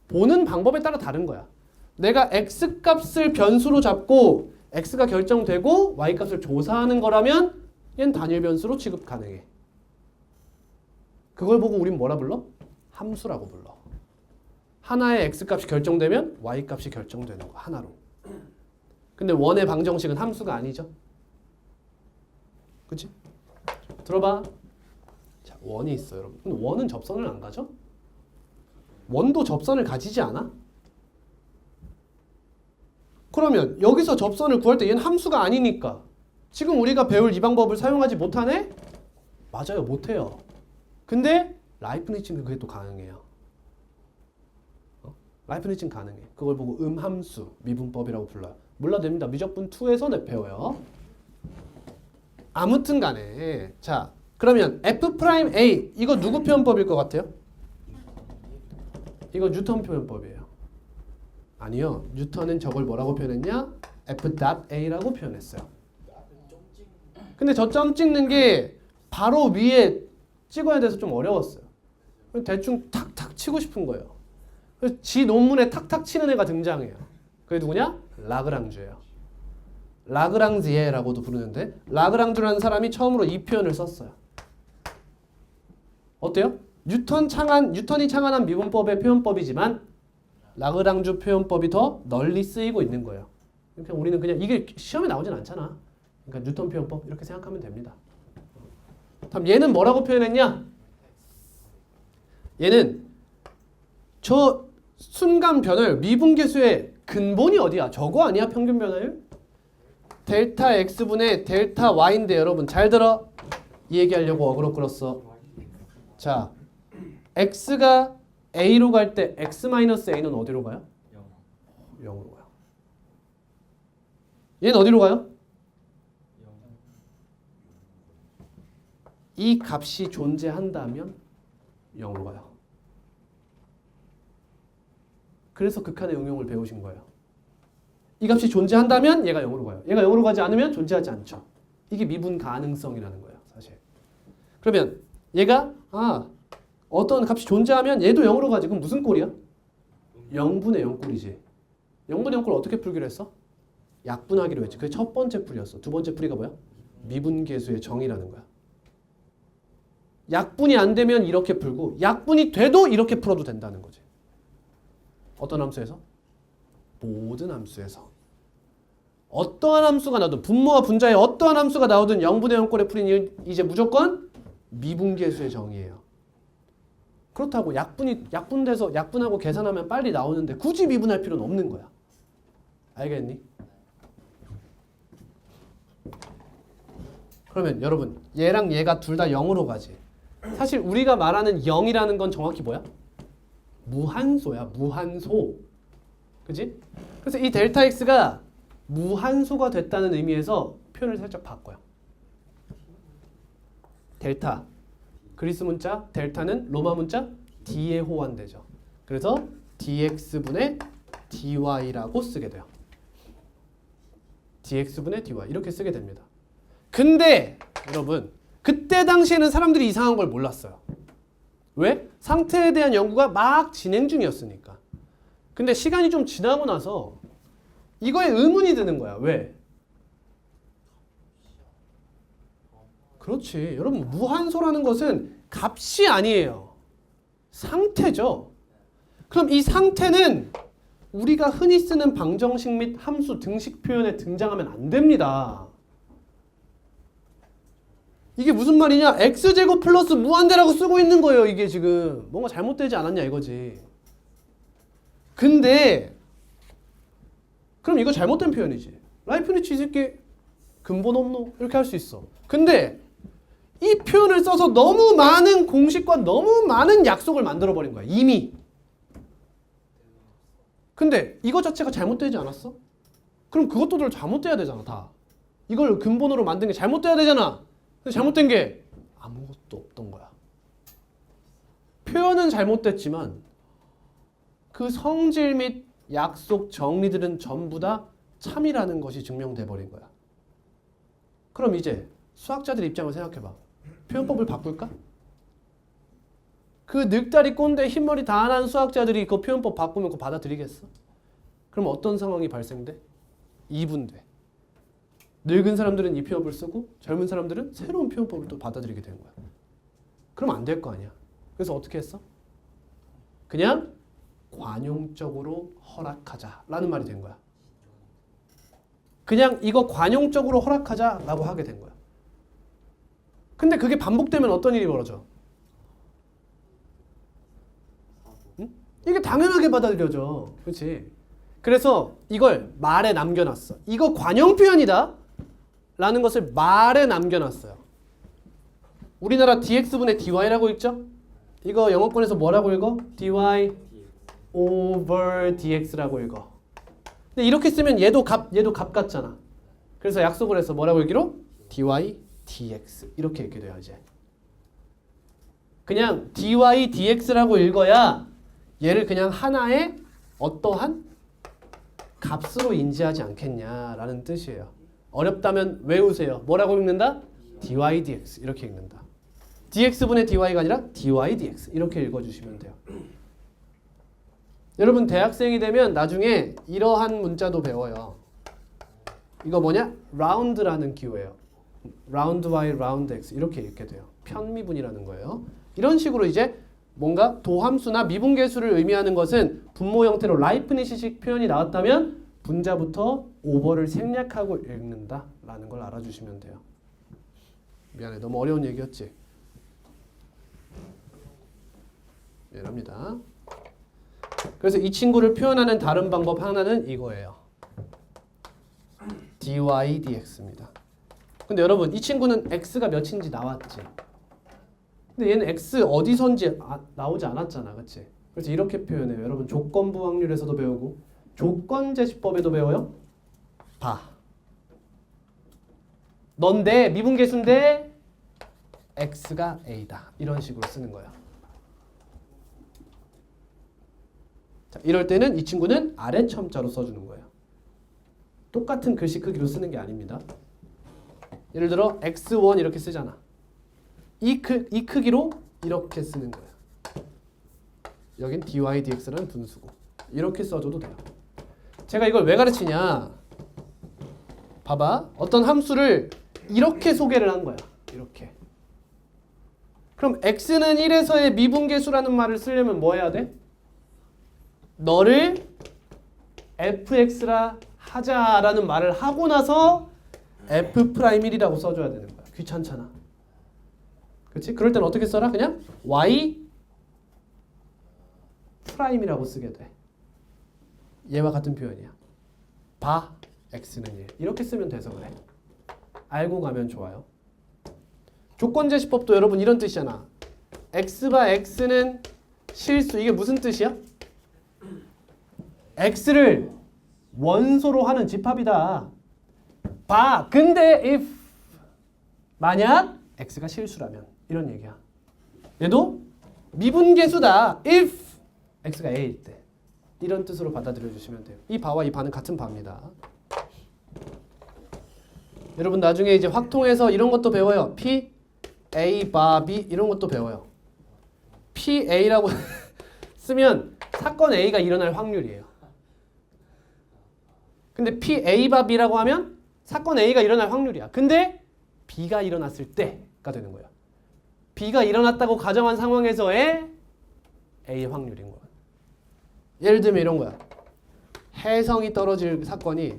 보는 방법에 따라 다른 거야. 내가 x 값을 변수로 잡고 x가 결정되고 y 값을 조사하는 거라면 얘는 단일 변수로 취급 가능해. 그걸 보고 우린 뭐라 불러? 함수라고 불러. 하나의 x 값이 결정되면 y 값이 결정되는 거 하나로. 근데 원의 방정식은 함수가 아니죠. 그치? 들어봐. 자, 원이 있어 여러분. 근데 원은 접선을 안 가죠? 원도 접선을 가지지 않아? 그러면 여기서 접선을 구할 때 얘는 함수가 아니니까 지금 우리가 배울 이 방법을 사용하지 못하네? 맞아요, 못해요. 근데 라이프니츠는 그게 또 가능해요. 라이프니츠는 가능해. 그걸 보고 음함수, 미분법이라고 불러요. 몰라도 됩니다. 미적분 2에서 배워요. 아무튼 간에 자 그러면 F'A 이거 누구 표현법일 것 같아요? 이거 뉴턴 표현법이에요. 아니요. 뉴턴은 저걸 뭐라고 표현했냐? F'A라고 표현했어요. 근데 저 점 찍는 게 바로 위에 찍어야 돼서 좀 어려웠어요. 대충 탁탁 치고 싶은 거예요. 그래서 지 논문에 탁탁 치는 애가 등장해요. 그게 누구냐? 라그랑주예요. 라그랑지에라고도 부르는데 라그랑주라는 사람이 처음으로 이 표현을 썼어요. 어때요? 뉴턴이 창안한 미분법의 표현법이지만 라그랑주 표현법이 더 널리 쓰이고 있는 거예요. 그러니까 우리는 그냥 이게 시험에 나오진 않잖아. 그러니까 뉴턴 표현법 이렇게 생각하면 됩니다. 다음 얘는 뭐라고 표현했냐? 얘는 저 순간 변화율 미분계수의 근본이 어디야? 저거 아니야? 평균 변화율? 델타 x분의 델타 y인데 여러분 잘 들어. 이 얘기하려고 어그로 끌었어. 자, x가 a로 갈 때 x-a는 어디로 가요? 0으로 가요. 얘는 어디로 가요? 이 값이 존재한다면 0으로 가요. 그래서 극한의 응용을 배우신 거예요. 이 값이 존재한다면 얘가 0으로 가요. 얘가 0으로 가지 않으면 존재하지 않죠. 이게 미분 가능성이라는 거예요, 사실. 그러면 얘가 어떤 값이 존재하면 얘도 0으로 가지. 그럼 무슨 꼴이야? 0분의 0 꼴이지. 0분의 0 꼴 어떻게 풀기로 했어? 약분하기로 했지. 그게 첫 번째 풀이었어. 두 번째 풀이가 뭐야? 미분계수의 정의라는 거야. 약분이 안 되면 이렇게 풀고 약분이 돼도 이렇게 풀어도 된다는 거지. 어떤 함수에서? 모든 함수에서. 어떠한 함수가 나오든 분모와 분자에 어떠한 함수가 나오든 0분의 0꼴에 풀인 이제 무조건 미분계수의 정의예요. 그렇다고 약분돼서 약분하고 계산하면 빨리 나오는데 굳이 미분할 필요는 없는 거야. 알겠니? 그러면 여러분 얘랑 얘가 둘 다 0으로 가지. 사실 우리가 말하는 0이라는 건 정확히 뭐야? 무한소야. 무한소. 그지? 그래서 이 델타 x가 무한소가 됐다는 의미에서 표현을 살짝 바꿔요. 델타. 그리스 문자 델타는 로마 문자 d에 호환되죠. 그래서 dx분의 dy라고 쓰게 돼요. dx분의 dy 이렇게 쓰게 됩니다. 근데 여러분 그때 당시에는 사람들이 이상한 걸 몰랐어요. 왜? 상태에 대한 연구가 막 진행 중이었으니까. 근데 시간이 좀 지나고 나서 이거에 의문이 드는 거야. 왜? 그렇지. 여러분 무한소라는 것은 값이 아니에요. 상태죠. 그럼 이 상태는 우리가 흔히 쓰는 방정식 및 함수 등식 표현에 등장하면 안 됩니다. 이게 무슨 말이냐? x제곱 플러스 무한대라고 쓰고 있는 거예요. 이게 지금 뭔가 잘못되지 않았냐 이거지. 근데 그럼 이거 잘못된 표현이지. 라이프니츠 이 새끼 근본 없노? 이렇게 할 수 있어. 근데 이 표현을 써서 너무 많은 공식과 너무 많은 약속을 만들어버린 거야. 이미. 근데 이거 자체가 잘못되지 않았어? 그럼 그것도 잘못돼야 되잖아. 다. 이걸 근본으로 만든 게 잘못돼야 되잖아. 근데 잘못된 게 아무것도 없던 거야. 표현은 잘못됐지만 그 성질 및 약속 정리들은 전부 다 참이라는 것이 증명돼 버린 거야. 그럼 이제 수학자들 입장을 생각해봐. 표현법을 바꿀까? 그 늑다리 꼰대 흰머리 다 난 수학자들이 그 표현법 바꾸면 그거 받아들이겠어? 그럼 어떤 상황이 발생돼? 이분돼. 늙은 사람들은 이 표현법을 쓰고 젊은 사람들은 새로운 표현법을 또 받아들이게 되는 거야. 그럼 안 될 거 아니야. 그래서 어떻게 했어? 그냥 관용적으로 허락하자라는 말이 된 거야. 그냥 이거 관용적으로 허락하자라고 하게 된 거야. 근데 그게 반복되면 어떤 일이 벌어져? 응? 이게 당연하게 받아들여져. 그렇지? 그래서 이걸 말에 남겨놨어. 이거 관용 표현이다 라는 것을 말에 남겨놨어요. 우리나라 dx분의 dy라고 읽죠? 이거 영어권에서 뭐라고 읽어? dy over dx라고 읽어. 근데 이렇게 쓰면 얘도 값 같잖아. 그래서 약속을 해서 뭐라고 읽기로? dy dx 이렇게 읽게 돼요. 이제 그냥 dy dx라고 읽어야 얘를 그냥 하나의 어떠한 값으로 인지하지 않겠냐라는 뜻이에요. 어렵다면 외우세요. 뭐라고 읽는다? dy dx 이렇게 읽는다. dx분의 dy가 아니라 dy dx 이렇게 읽어주시면 돼요. 여러분 대학생이 되면 나중에 이러한 문자도 배워요. 이거 뭐냐? 라운드라는 기호예요. 라운드 y, 라운드 x 이렇게 읽게 돼요. 편미분이라는 거예요. 이런 식으로 이제 뭔가 도함수나 미분계수를 의미하는 것은 분모 형태로 라이프니츠식 표현이 나왔다면 분자부터 오버를 생략하고 읽는다라는 걸 알아주시면 돼요. 미안해. 너무 어려운 얘기였지? 미안합니다. 그래서 이 친구를 표현하는 다른 방법 하나는 이거예요. dy dx입니다. 근데 여러분 이 친구는 x가 몇인지 나왔지. 근데 얘는 x 어디선지 나오지 않았잖아. 그치? 그래서 이렇게 표현해요. 여러분 조건부 확률에서도 배우고 조건제시법에도 배워요. 봐. 넌데 미분계수인데 x가 a다. 이런 식으로 쓰는 거야. 자, 이럴 때는 이 친구는 아래 첨자로 써주는 거예요. 똑같은 글씨 크기로 쓰는 게 아닙니다. 예를 들어 x1 이렇게 쓰잖아. 이 크기로 이렇게 쓰는 거야. 여긴 dy dx라는 분수고 이렇게 써줘도 돼요. 제가 이걸 왜 가르치냐? 봐봐. 어떤 함수를 이렇게 소개를 한 거야. 이렇게. 그럼 x는 1에서의 미분계수라는 말을 쓰려면 뭐 해야 돼? 너를 fx라 하자라는 말을 하고 나서 f'1이라고 써줘야 되는 거야. 귀찮잖아. 그렇지? 그럴 때는 어떻게 써라? 그냥 y 프라임이라고 쓰게 돼. 얘와 같은 표현이야. 봐 x는 1. 이렇게 쓰면 돼서 그래. 알고 가면 좋아요. 조건제시법도 여러분 이런 뜻이잖아. x바 x는 실수. 이게 무슨 뜻이야? x를 원소로 하는 집합이다. 봐. 근데 if 만약 x가 실수라면 이런 얘기야. 얘도 미분계수다. if x가 a일 때. 이런 뜻으로 받아들여 주시면 돼요. 이 바와 이 바는 같은 바입니다. 여러분 나중에 이제 확통해서 이런 것도 배워요. P, A, 바, B 이런 것도 배워요. P, A라고 쓰면 사건 A가 일어날 확률이에요. 근데 P, A, 바, B라고 하면 사건 A가 일어날 확률이야. 근데 B가 일어났을 때가 되는 거예요. B가 일어났다고 가정한 상황에서의 A의 확률인 거야. 예를 들면 이런 거야. 해성이 떨어질 사건이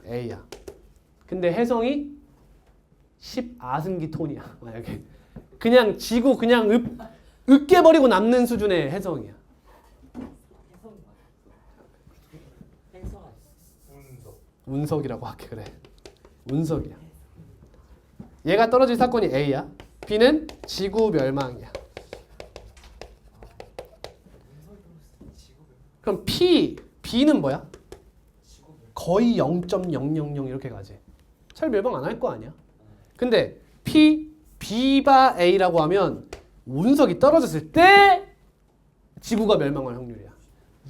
A야. 근데 해성이 10아승기 톤이야. 만약에 그냥 지구 그냥 으깨버리고 남는 수준의 해성이야. 운석이라고 할게. 그래. 운석이야. 얘가 떨어질 사건이 A야. B는 지구 멸망이야. 그럼 B는 뭐야? 거의 0.000 이렇게 가지. 잘 멸망 안 할 거 아니야. 근데 B바 A라고 하면 운석이 떨어졌을 때 지구가 멸망할 확률이야.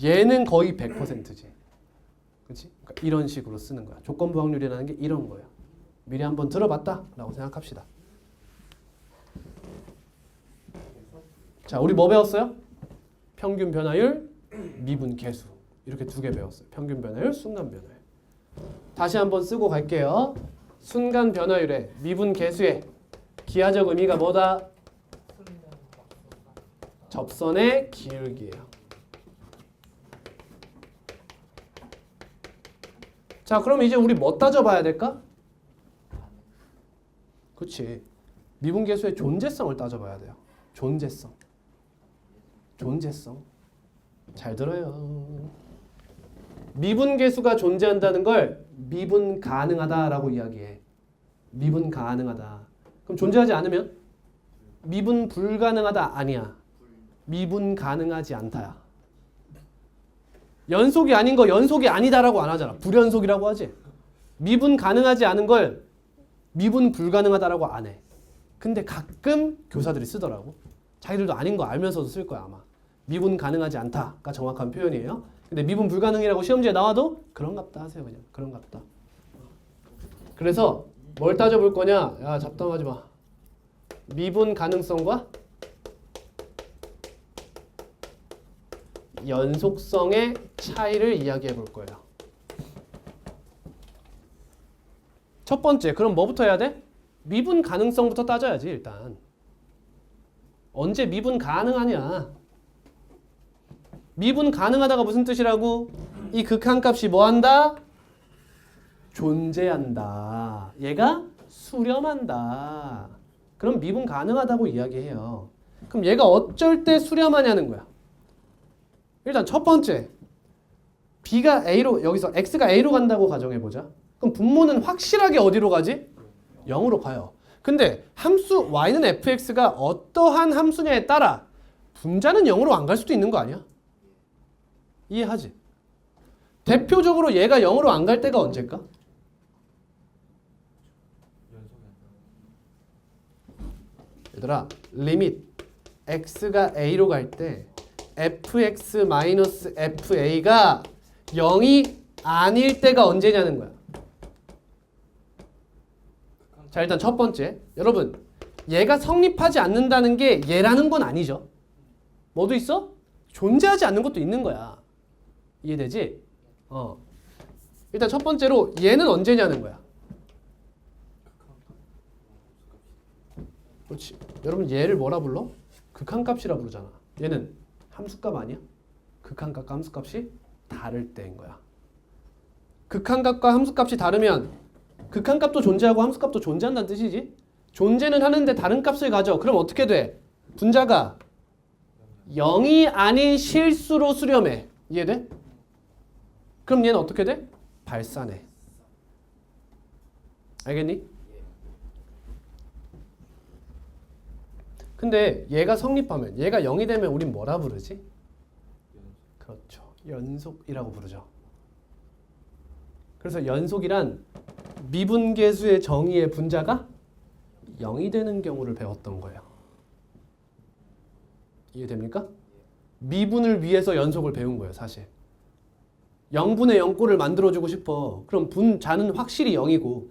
얘는 거의 100%지. 그렇지? 그러니까 이런 식으로 쓰는 거야. 조건부 확률이라는 게 이런 거예요. 미리 한번 들어봤다라고 생각합시다. 자, 우리 뭐 배웠어요? 평균 변화율, 미분 계수. 이렇게 두 개 배웠어요. 평균 변화율, 순간 변화율. 다시 한번 쓰고 갈게요. 순간 변화율의 미분 계수의 기하적 의미가 뭐다? 접선의 기울기예요. 자, 그럼 이제 우리 뭐 따져봐야 될까? 그렇지. 미분 계수의 존재성을 따져봐야 돼요. 존재성. 잘 들어요. 미분 계수가 존재한다는 걸 미분 가능하다라고 이야기해. 미분 가능하다. 그럼 존재하지 않으면 미분 불가능하다 아니야. 미분 가능하지 않다야. 연속이 아닌 거 연속이 아니다라고 안 하잖아. 불연속이라고 하지. 미분 가능하지 않은 걸 미분 불가능하다라고 안 해. 근데 가끔 교사들이 쓰더라고. 자기들도 아닌 거 알면서도 쓸 거야 아마. 미분 가능하지 않다가 정확한 표현이에요. 근데 미분 불가능이라고 시험지에 나와도 그런갑다 하세요. 그냥 그런갑다. 그래서 뭘 따져볼 거냐? 야, 잡담하지 마. 미분 가능성과 연속성의 차이를 이야기해 볼 거예요. 첫 번째, 그럼 뭐부터 해야 돼? 미분 가능성부터 따져야지 일단. 언제 미분 가능하냐? 미분 가능하다가 무슨 뜻이라고? 이 극한값이 뭐한다? 존재한다. 얘가 수렴한다. 그럼 미분 가능하다고 이야기해요. 그럼 얘가 어쩔 때 수렴하냐는 거야. 일단 첫 번째, B가 A로, 여기서 X가 A로 간다고 가정해보자. 그럼 분모는 확실하게 어디로 가지? 0으로 가요. 근데 함수 Y는 fx가 어떠한 함수냐에 따라 분자는 0으로 안 갈 수도 있는 거 아니야? 이해하지? 대표적으로 얘가 0으로 안 갈 때가 언제일까? 얘들아, 리밋 x가 a로 갈 때 fx-fa가 0이 아닐 때가 언제냐는 거야. 자, 일단 첫 번째, 여러분 얘가 성립하지 않는다는 게 얘라는 건 아니죠. 뭐도 있어? 존재하지 않는 것도 있는 거야. 이해되지? 일단 첫 번째로 얘는 언제냐는 거야. 그렇지. 여러분 얘를 뭐라 불러? 극한값이라 부르잖아. 얘는 함수값 아니야? 극한값과 함수값이 다를 때인 거야. 극한값과 함수값이 다르면 극한값도 존재하고 함수값도 존재한다는 뜻이지. 존재는 하는데 다른 값을 가져. 그럼 어떻게 돼? 분자가 0이 아닌 실수로 수렴해. 이해돼? 그럼 얘는 어떻게 돼? 발산해. 알겠니? 근데 얘가 성립하면, 얘가 0이 되면 우린 뭐라 부르지? 그렇죠. 연속이라고 부르죠. 그래서 연속이란 미분계수의 정의의 분자가 0이 되는 경우를 배웠던 거예요. 이해됩니까? 미분을 위해서 연속을 배운 거예요, 사실. 0분의 0꼴을 만들어주고 싶어. 그럼 분자는 확실히 0이고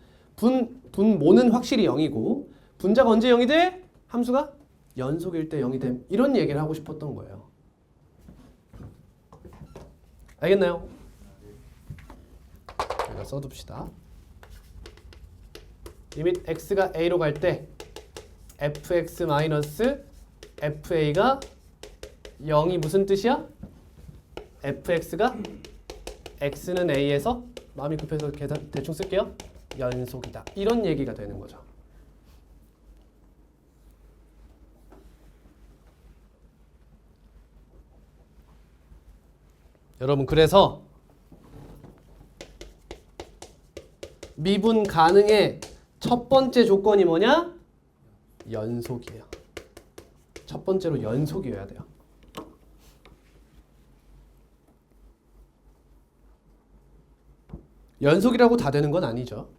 분모는 확실히 0이고 분자가 언제 0이 돼? 함수가 연속일 때 0이 됨. 이런 얘기를 하고 싶었던 거예요. 알겠나요? 여기다 써둡시다. 리밋 x가 a로 갈 때 fx 마이너스 fa가 0이 무슨 뜻이야? fx가 x는 a에서 마음이 급해서 대충 쓸게요. 연속이다. 이런 얘기가 되는 거죠. 여러분 그래서 미분 가능의 첫 번째 조건이 뭐냐? 연속이에요. 첫 번째로 연속이어야 돼요. 연속이라고 다 되는 건 아니죠.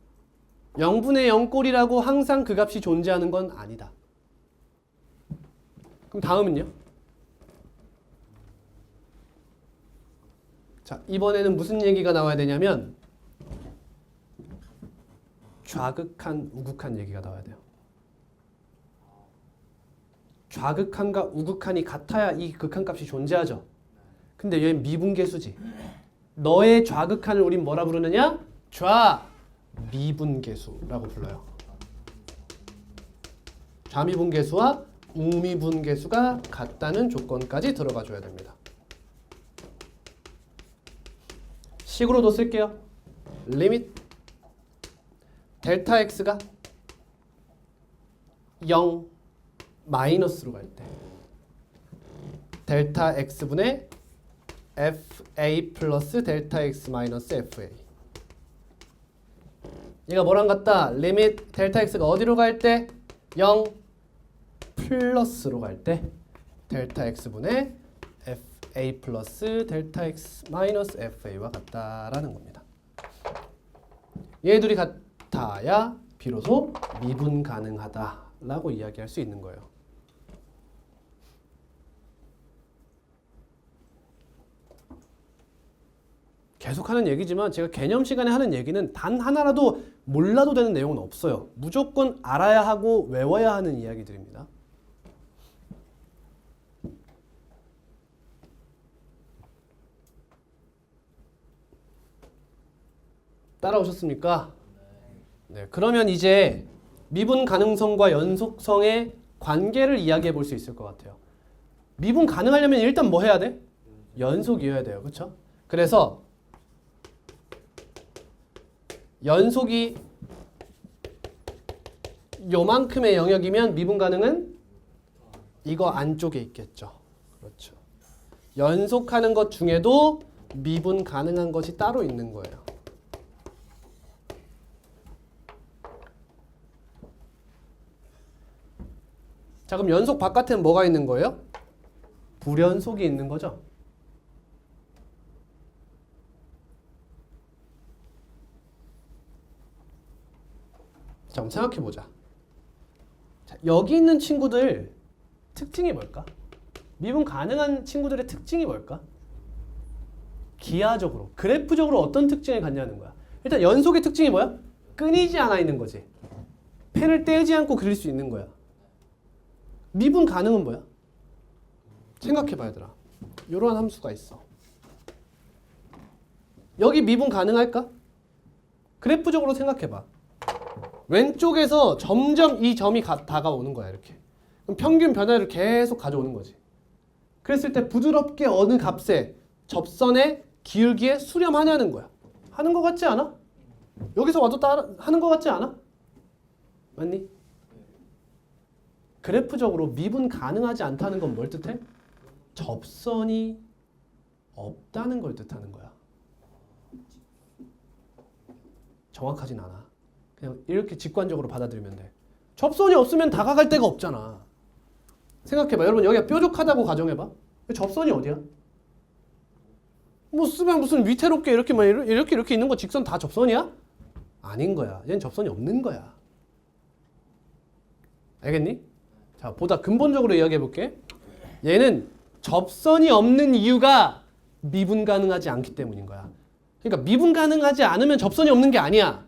0분의 0꼴이라고 항상 그 값이 존재하는 건 아니다. 그럼 다음은요? 자, 이번에는 무슨 얘기가 나와야 되냐면 좌극한, 우극한 얘기가 나와야 돼요. 좌극한과 우극한이 같아야 이 극한값이 존재하죠. 근데 얘는 미분계수지. 너의 좌극한을 우린 뭐라 부르느냐? 좌미분계수라고 불러요. 좌미분계수와 우미분계수가 같다는 조건까지 들어가 줘야 됩니다. 식으로도 쓸게요. 리밋 델타 x가 0 마이너스로 갈 때 델타 x분의 fa 플러스 델타 x 마이너스 fa. 얘가 뭐랑 같다? 리밋 델타 x가 어디로 갈 때? 0 플러스로 갈 때 델타 x분의 fa 플러스 델타 x 마이너스 fa와 같다라는 겁니다. 얘들이 같아야 비로소 미분 가능하다라고 이야기할 수 있는 거예요. 계속하는 얘기지만 제가 개념 시간에 하는 얘기는 단 하나라도 몰라도 되는 내용은 없어요. 무조건 알아야 하고 외워야 하는 이야기들입니다. 따라오셨습니까? 네, 그러면 이제 미분 가능성과 연속성의 관계를 이야기해 볼 수 있을 것 같아요. 미분 가능하려면 일단 뭐 해야 돼? 연속이어야 돼요. 그렇죠? 그래서 연속이 요만큼의 영역이면 미분 가능은 이거 안쪽에 있겠죠. 그렇죠. 연속하는 것 중에도 미분 가능한 것이 따로 있는 거예요. 자, 그럼 연속 바깥에는 뭐가 있는 거예요? 불연속이 있는 거죠. 자, 한번 생각해 보자. 자, 여기 있는 친구들 특징이 뭘까? 미분 가능한 친구들의 특징이 뭘까? 기하적으로, 그래프적으로 어떤 특징을 갖냐는 거야. 일단 연속의 특징이 뭐야? 끊이지 않아 있는 거지. 펜을 떼지 않고 그릴 수 있는 거야. 미분 가능은 뭐야? 생각해봐 얘들아. 이러한 함수가 있어. 여기 미분 가능할까? 그래프적으로 생각해봐. 왼쪽에서 점점 이 점이 다가오는 거야 이렇게. 그럼 평균 변화를 계속 가져오는 거지. 그랬을 때 부드럽게 어느 값에 접선의 기울기에 수렴하냐는 거야. 하는 거 같지 않아? 여기서 와도 따라 하는 거 같지 않아? 맞니? 그래프적으로 미분 가능하지 않다는 건 뭘 뜻해? 접선이 없다는 걸 뜻하는 거야. 정확하진 않아. 그냥 이렇게 직관적으로 받아들이면 돼. 접선이 없으면 다가갈 데가 없잖아. 생각해봐. 여러분 여기가 뾰족하다고 가정해봐. 접선이 어디야? 뭐 쓰면 무슨 위태롭게 이렇게 막 이렇게 있는 거 직선 다 접선이야? 아닌 거야. 얘는 접선이 없는 거야. 알겠니? 자, 보다 근본적으로 이야기해 볼게. 얘는 접선이 없는 이유가 미분 가능하지 않기 때문인 거야. 그러니까 미분 가능하지 않으면 접선이 없는 게 아니야.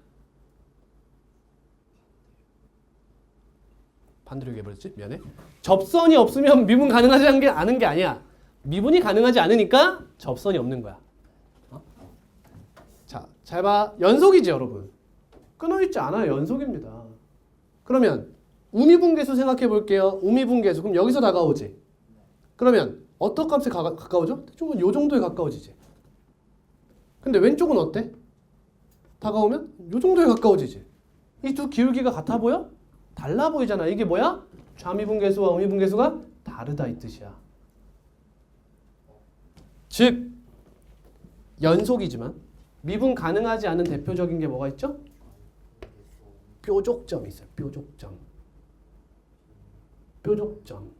반대로 얘기해버렸지? 미안해. 접선이 없으면 미분 가능하지 않은 게 아니야. 미분이 가능하지 않으니까 접선이 없는 거야. 자, 잘 봐. 연속이지 여러분. 끊어있지 않아요. 연속입니다. 그러면 우미분계수 생각해 볼게요. 우미분계수. 그럼 여기서 다가오지. 그러면 어떤 값에 가까워져? 대충 요 정도에 가까워지지. 근데 왼쪽은 어때? 다가오면 요 정도에 가까워지지. 이 두 기울기가 같아 보여? 달라 보이잖아. 이게 뭐야? 좌미분계수와 우미분계수가 다르다 이 뜻이야. 즉 연속이지만 미분 가능하지 않은 대표적인 게 뭐가 있죠? 뾰족점이 있어요. 뾰족점. 뾰족점.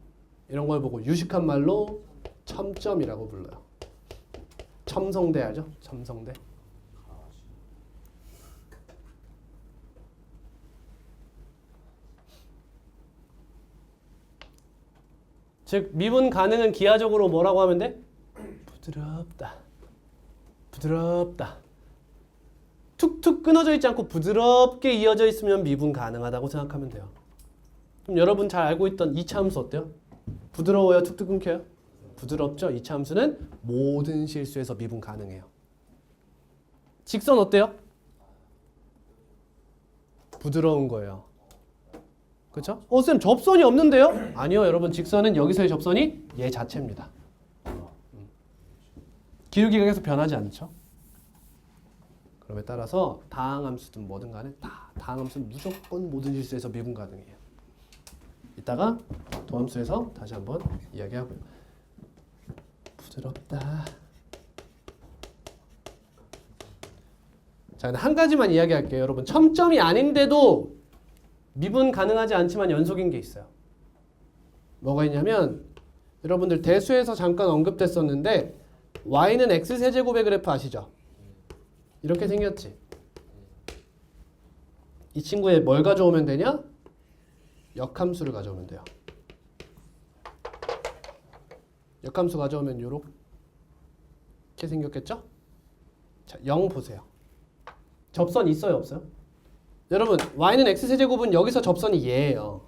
이런 걸 보고 유식한 말로 첨점이라고 불러요. 첨성대 알죠? 첨성대. 즉 미분 가능은 기하적으로 뭐라고 하면 돼? 부드럽다. 부드럽다. 툭툭 끊어져 있지 않고 부드럽게 이어져 있으면 미분 가능하다고 생각하면 돼요. 그럼 여러분 잘 알고 있던 2차 함수 어때요? 부드러워요? 툭툭 끊겨요? 부드럽죠? 2차 함수는 모든 실수에서 미분 가능해요. 직선 어때요? 부드러운 거예요. 그렇죠? 쌤 접선이 없는데요? 아니요 여러분 직선은 여기서의 접선이 얘 자체입니다. 기울기가 계속 변하지 않죠? 그럼에 따라서 다항함수든 뭐든 간에 다항함수는 무조건 모든 실수에서 미분 가능해요. 이따가 도함수에서 다시 한번 이야기하고요. 부드럽다. 자, 한 가지만 이야기할게요. 여러분 첨점이 아닌데도 미분 가능하지 않지만 연속인 게 있어요. 뭐가 있냐면 여러분들 대수에서 잠깐 언급됐었는데 y는 x세제곱의 그래프 아시죠? 이렇게 생겼지. 이 친구에 뭘 가져오면 되냐? 역함수를 가져오면 돼요. 역함수 가져오면 요렇게 생겼겠죠? 자, 0 보세요. 접선 있어요, 없어요? 여러분, y는 x세제곱은 여기서 접선이 얘예요.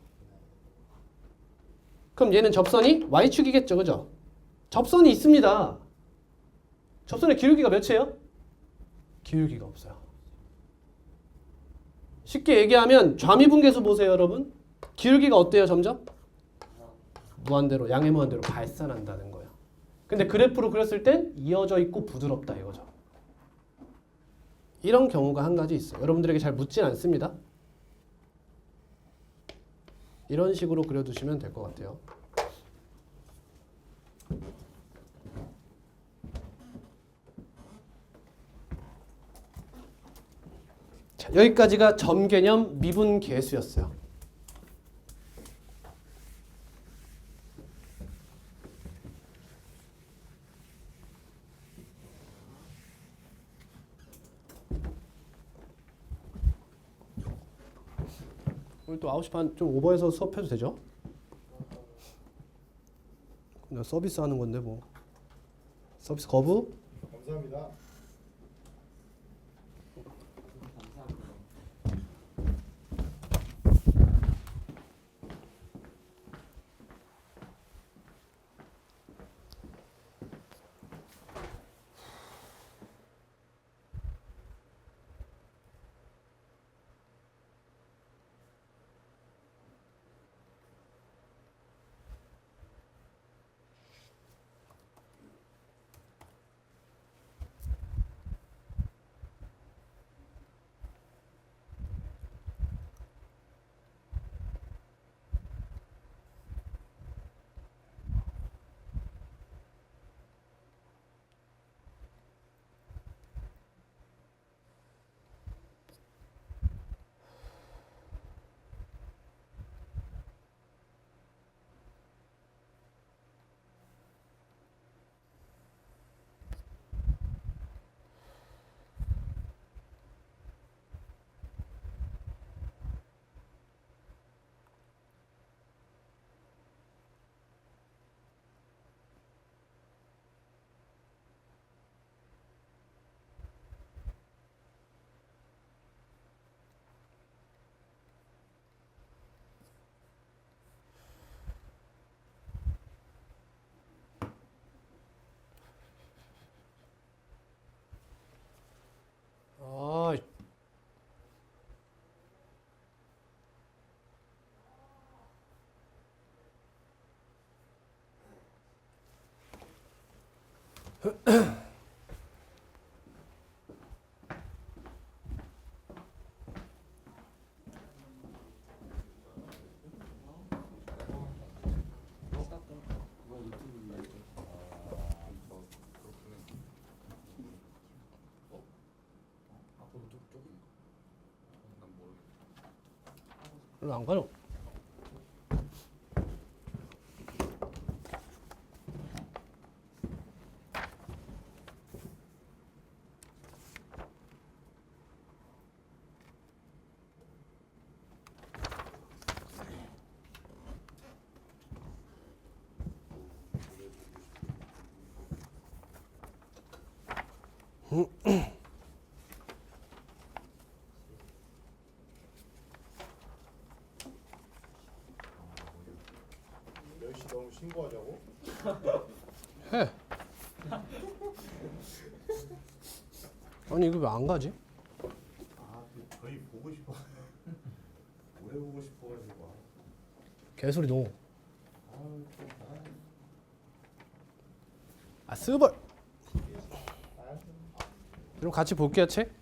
그럼 얘는 접선이 y축이겠죠, 그죠? 접선이 있습니다. 접선의 기울기가 몇이에요? 기울기가 없어요. 쉽게 얘기하면 좌미분계수 보세요, 여러분. 기울기가 어때요, 점점? 무한대로, 양의 무한대로 발산한다는 거예요. 근데 그래프로 그렸을 땐 이어져 있고 부드럽다 이거죠. 이런 경우가 한 가지 있어요. 여러분들에게 잘 묻진 않습니다. 이런 식으로 그려두시면 될 것 같아요. 자, 여기까지가 점 개념 미분 계수였어요. 오늘 또 9시 반 좀 오버해서 수업해도 되죠? 그냥 서비스 하는 건데 뭐. 서비스 거부? 감사합니다. 일로 안 가노? 멸시 너무 신고하자고? 해. 아니 이거 왜 안 가지? 아, 거의 보고 싶어. 오래 보고 싶어가지고. 개소리 너무. 아 스벌. 그럼 같이 볼게요 책.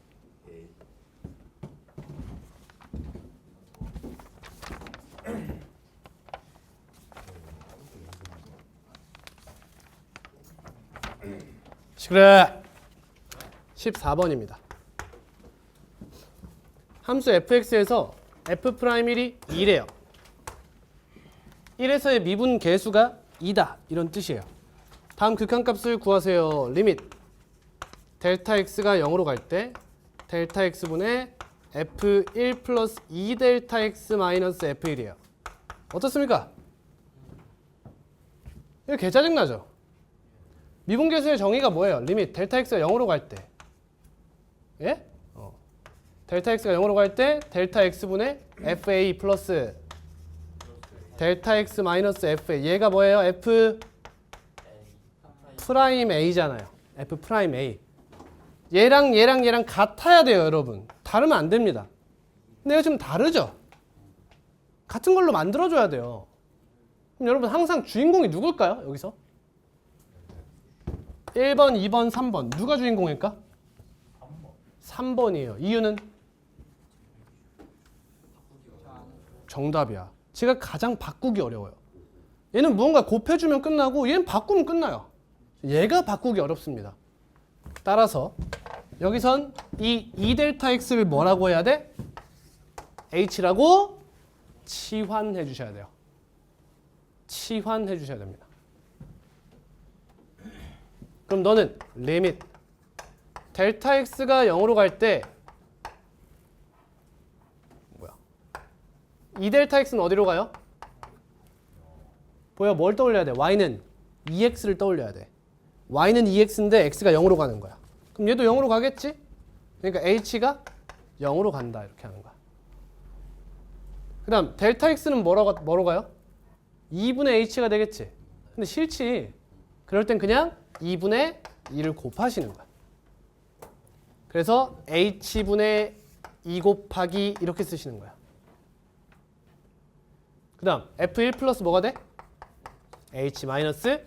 그래. 14번입니다. 함수 fx에서 f'1이 2래요. 1에서의 미분 계수가 2다. 이런 뜻이에요. 다음 극한값을 구하세요. 리밋 델타 x가 0으로 갈 때 델타 x분의 f1 플러스 2 델타 x 마이너스 f1이에요. 어떻습니까? 이거 개 짜증나죠? 미분계수의 정의가 뭐예요? 리밋 델타 x가 0으로 갈 때 예? 델타 x가 0으로 갈 때 델타 x분의 fa 플러스 델타 x 마이너스 fa 얘가 뭐예요? f 프라임 a잖아요. f 프라임 a 얘랑 같아야 돼요 여러분. 다르면 안 됩니다. 근데 이거 지금 다르죠? 같은 걸로 만들어줘야 돼요. 그럼 여러분 항상 주인공이 누굴까요? 여기서 1번, 2번, 3번 누가 주인공일까? 3번이에요. 이유는? 정답이야. 제가 가장 바꾸기 어려워요. 얘는 무언가 곱해주면 끝나고 얘는 바꾸면 끝나요. 얘가 바꾸기 어렵습니다. 따라서 여기선 이 2델타 x를 뭐라고 해야 돼? h라고 치환해 주셔야 돼요. 치환해 주셔야 됩니다. 그럼 너는 리밋 델타 x가 0으로 갈 때 뭐야? 2델타 x는 어디로 가요? 보여 뭘 떠올려야 돼? y는 2x를 떠올려야 돼. y는 2x인데 x가 0으로 가는 거야. 그럼 얘도 0으로 가겠지? 그러니까 h가 0으로 간다 이렇게 하는 거야. 그 다음 델타 x는 뭐로 가요? 2분의 h가 되겠지? 근데 싫지. 그럴 땐 그냥 2분의 2를 곱하시는 거야. 그래서 h분의 2 곱하기 이렇게 쓰시는 거야. 그 다음 f1 플러스 뭐가 돼? h 마이너스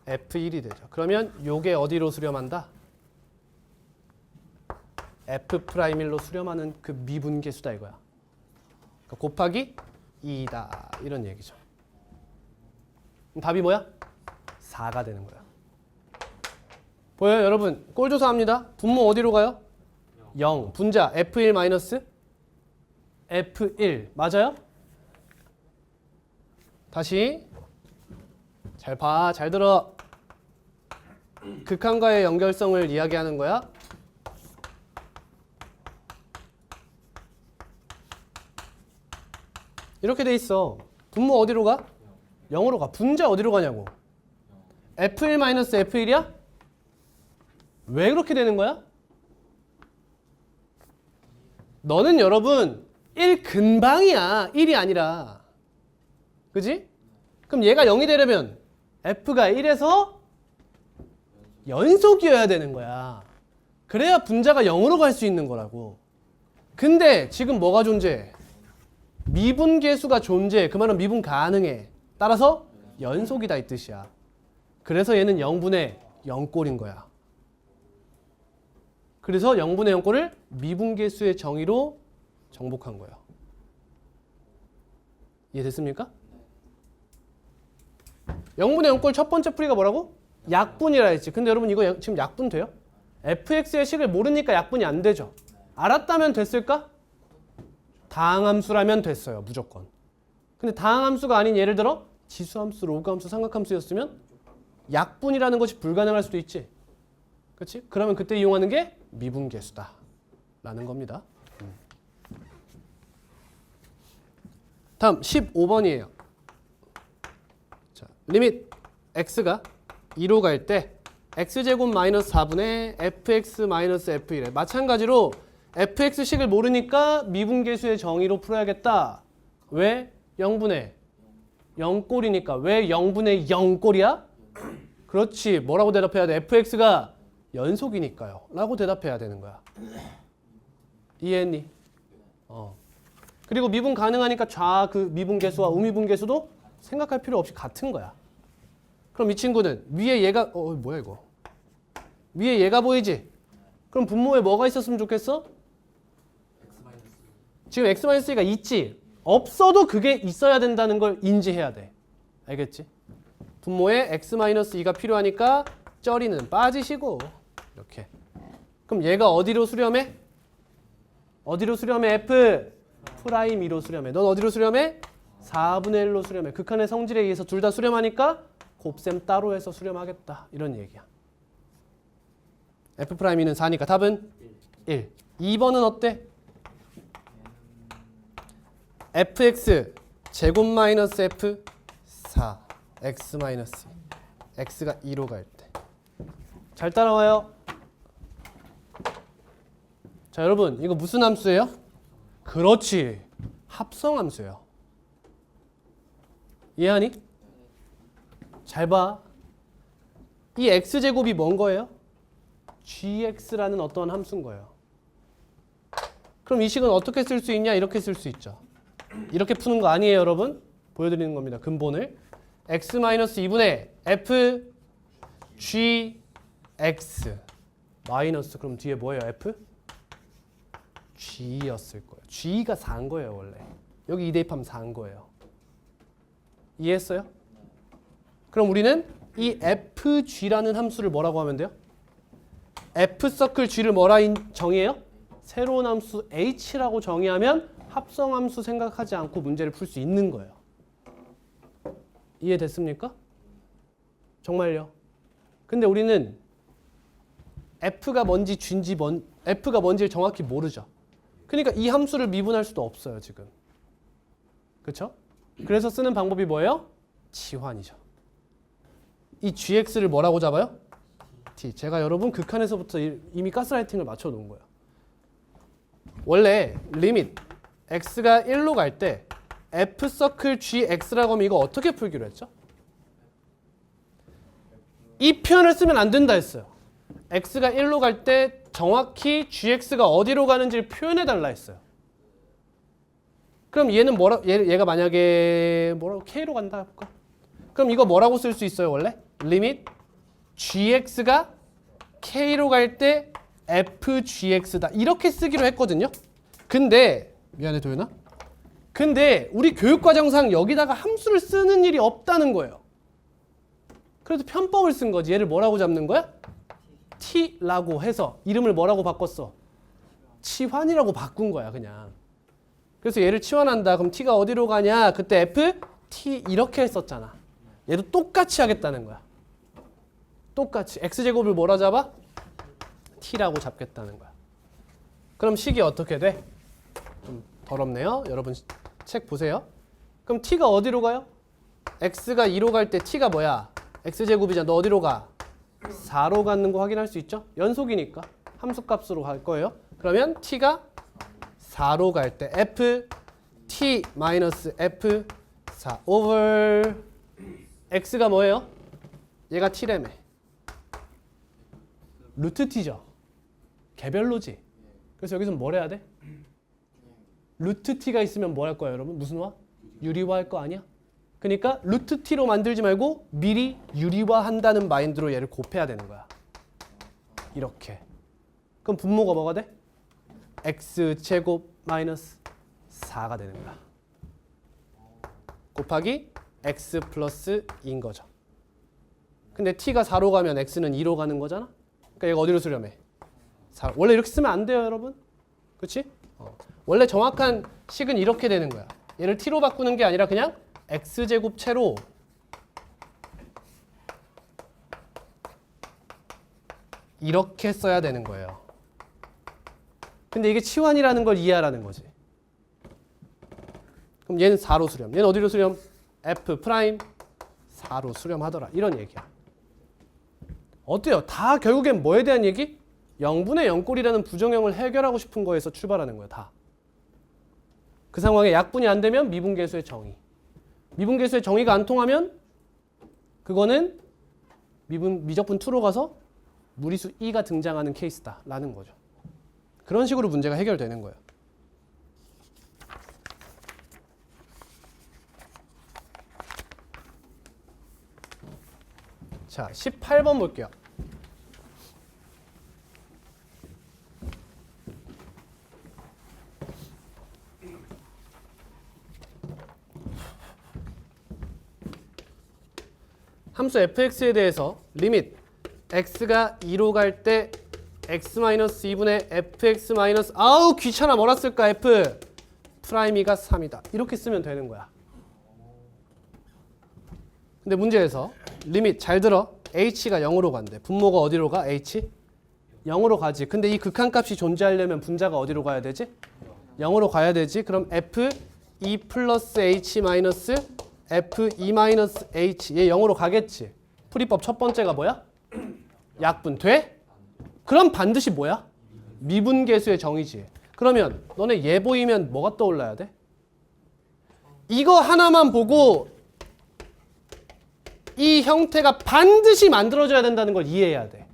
f1이 되죠. 그러면 요게 어디로 수렴한다? f'1로 수렴하는 그 미분계수다 이거야. 그러니까 곱하기 2다 이런 얘기죠. 그럼 답이 뭐야? 4가 되는 거야. 보여요 여러분? 꼴조사합니다. 분모 어디로 가요? 0. 분자 f1 마이너스 f1 맞아요? 다시 잘 봐, 잘 들어. 극한과의 연결성을 이야기하는 거야. 이렇게 돼 있어. 분모 어디로 가? 0으로 가. 분자 어디로 가냐고. f1 마이너스 f1이야? 왜 그렇게 되는 거야? 너는 여러분 1 근방이야. 1이 아니라. 그지? 그럼 얘가 0이 되려면 f가 1에서 연속이어야 되는 거야. 그래야 분자가 0으로 갈 수 있는 거라고. 근데 지금 뭐가 존재해? 미분계수가 존재해. 그 말은 미분 가능해. 따라서 연속이다 이 뜻이야. 그래서 얘는 0분의 0꼴인 거야. 그래서 0분의 0꼴을 미분계수의 정의로 정복한 거예요. 이해됐습니까? 0분의 0꼴 첫 번째 풀이가 뭐라고? 약분이라 했지. 근데 여러분 이거 지금 약분 돼요? fx의 식을 모르니까 약분이 안 되죠. 알았다면 됐을까? 다항함수라면 됐어요. 무조건. 근데 다항함수가 아닌 예를 들어 지수함수, 로그함수, 삼각함수였으면 약분이라는 것이 불가능할 수도 있지. 그렇지? 그러면 그때 이용하는 게 미분계수다 라는 겁니다. 다음 15번이에요. 자, 리밋 x가 2로 갈 때 x제곱 마이너스 4분의 fx 마이너스 f1에 마찬가지로 fx식을 모르니까 미분계수의 정의로 풀어야겠다. 왜? 0분의 0꼴이니까. 왜 0분의 0꼴이야? 그렇지. 뭐라고 대답해야 돼? fx가 연속이니까요. 라고 대답해야 되는 거야. 이해했니? 그리고 미분 가능하니까 그 미분계수와 우미분계수도 생각할 필요 없이 같은 거야. 그럼 이 친구는 위에 얘가 뭐야 이거? 위에 얘가 보이지? 그럼 분모에 뭐가 있었으면 좋겠어? 지금 x-2가 있지? 없어도 그게 있어야 된다는 걸 인지해야 돼. 알겠지? 분모에 x-2가 필요하니까 쩌리는 빠지시고 이렇게. 그럼 얘가 어디로 수렴해? 어디로 수렴해? f 프라임 2로 수렴해. 넌 어디로 수렴해? 4분의 1로 수렴해. 극한의 성질에 의해서 둘 다 수렴하니까 곱셈 따로 해서 수렴하겠다. 이런 얘기야. f 프라임 2는 4니까 답은 1. 2번은 어때? fx 제곱 마이너스 f 4 x 마이너스 x가 2로 갈 때. 잘 따라와요. 자, 여러분 이거 무슨 함수예요? 그렇지. 합성함수예요. 이해하니? 잘 봐. 이 x제곱이 뭔 거예요? gx라는 어떠한 함수인 거예요. 그럼 이 식은 어떻게 쓸 수 있냐? 이렇게 쓸 수 있죠. 이렇게 푸는 거 아니에요, 여러분? 보여드리는 겁니다. 근본을. x-2분의 f gx 마이너스 그럼 뒤에 뭐예요? f g였을 거예요. g가 4인 거예요, 원래. 여기 2 대입하면 4인 거예요. 이해했어요? 그럼 우리는 이 fg라는 함수를 뭐라고 하면 돼요? f서클 g를 뭐라 정의해요? 새로운 함수 h라고 정의하면 합성함수 생각하지 않고 문제를 풀 수 있는 거예요. 이해됐습니까? 정말요. 근데 우리는 f가 뭔지 g인지 f가 뭔지를 정확히 모르죠. 그러니까 이 함수를 미분할 수도 없어요, 지금. 그렇죠? 그래서 쓰는 방법이 뭐예요? 치환이죠. 이 gx를 뭐라고 잡아요? t. 제가 여러분 극한에서부터 이미 가스라이팅을 맞춰 놓은 거예요. 원래 리밋 x가 1로 갈 때 f서클 gx라고 하면 이거 어떻게 풀기로 했죠? 이 표현을 쓰면 안 된다 했어요. x가 1로 갈 때 정확히 gx가 어디로 가는지를 표현해 달라 했어요. 그럼 얘는 얘가 만약에 뭐라고 k로 간다 해볼까? 그럼 이거 뭐라고 쓸 수 있어요, 원래? 리밋 gx가 k로 갈 때 fgx다. 이렇게 쓰기로 했거든요. 근데 미안해 도윤아. 근데 우리 교육과정상 여기다가 함수를 쓰는 일이 없다는 거예요. 그래서 편법을 쓴 거지. 얘를 뭐라고 잡는 거야? t라고 해서 이름을 뭐라고 바꿨어? 치환이라고 바꾼 거야, 그냥. 그래서 얘를 치환한다. 그럼 t가 어디로 가냐? 그때 f, t 이렇게 했었잖아. 얘도 똑같이 하겠다는 거야. 똑같이. x제곱을 뭐라 잡아? t라고 잡겠다는 거야. 그럼 식이 어떻게 돼? 좀 더럽네요. 여러분 책 보세요. 그럼 t가 어디로 가요? x가 2로 갈 때 t가 뭐야? x제곱이잖아. 너 어디로 가? 4로 가는 거 확인할 수 있죠? 연속이니까 함수값으로 갈 거예요. 그러면 t가 4로 갈 때 f t 마이너스 f 4 over x가 뭐예요? 얘가 t래매. 루트 t죠. 개별로지. 그래서 여기서 뭘 해야 돼? 루트 t가 있으면 뭐 할 거야, 여러분? 무슨 화? 유리화 할 거 아니야? 그러니까 루트 t로 만들지 말고 미리 유리화한다는 마인드로 얘를 곱해야 되는 거야. 이렇게. 그럼 분모가 뭐가 돼? x제곱 마이너스 4가 되는 거야. 곱하기 x 플러스 2인 거죠. 근데 t가 4로 가면 x는 2로 가는 거잖아. 그러니까 얘가 어디로 수렴해? 4. 원래 이렇게 쓰면 안 돼요, 여러분. 그렇지? 원래 정확한 식은 이렇게 되는 거야. 얘를 t로 바꾸는 게 아니라 그냥 x제곱체로 이렇게 써야 되는 거예요. 근데 이게 치환이라는 걸 이해하라는 거지. 그럼 얘는 4로 수렴. 얘는 어디로 수렴? f 프라임 4로 수렴하더라. 이런 얘기야. 어때요? 다 결국엔 뭐에 대한 얘기? 0분의 0꼴이라는 부정형을 해결하고 싶은 거에서 출발하는 거예요. 다. 그 상황에 약분이 안 되면 미분계수의 정의. 미분계수의 정의가 안 통하면 그거는 미적분 2로 가서 무리수 2가 등장하는 케이스다라는 거죠. 그런 식으로 문제가 해결되는 거예요. 자, 18번 볼게요. 함수 fx에 대해서 리밋 x가 2로 갈 때 x-2분의 fx- 아우 귀찮아 뭐라 쓸까 f 프라임 2가 3이다. 이렇게 쓰면 되는 거야. 근데 문제에서 리밋 잘 들어. h가 0으로 간대. 분모가 어디로 가? h? 0으로 가지. 근데 이 극한값이 존재하려면 분자가 어디로 가야 되지? 0으로 가야 되지. 그럼 f2 플러스 h 마이너스 f2 마이너스 h 얘 0으로 가겠지. 풀이법 첫 번째가 뭐야? 약분 돼? 그럼 반드시 뭐야? 미분계수의 정의지. 그러면 너네 얘 보이면 뭐가 떠올라야 돼? 이거 하나만 보고 이 형태가 반드시 만들어져야 된다는 걸 이해해야 돼.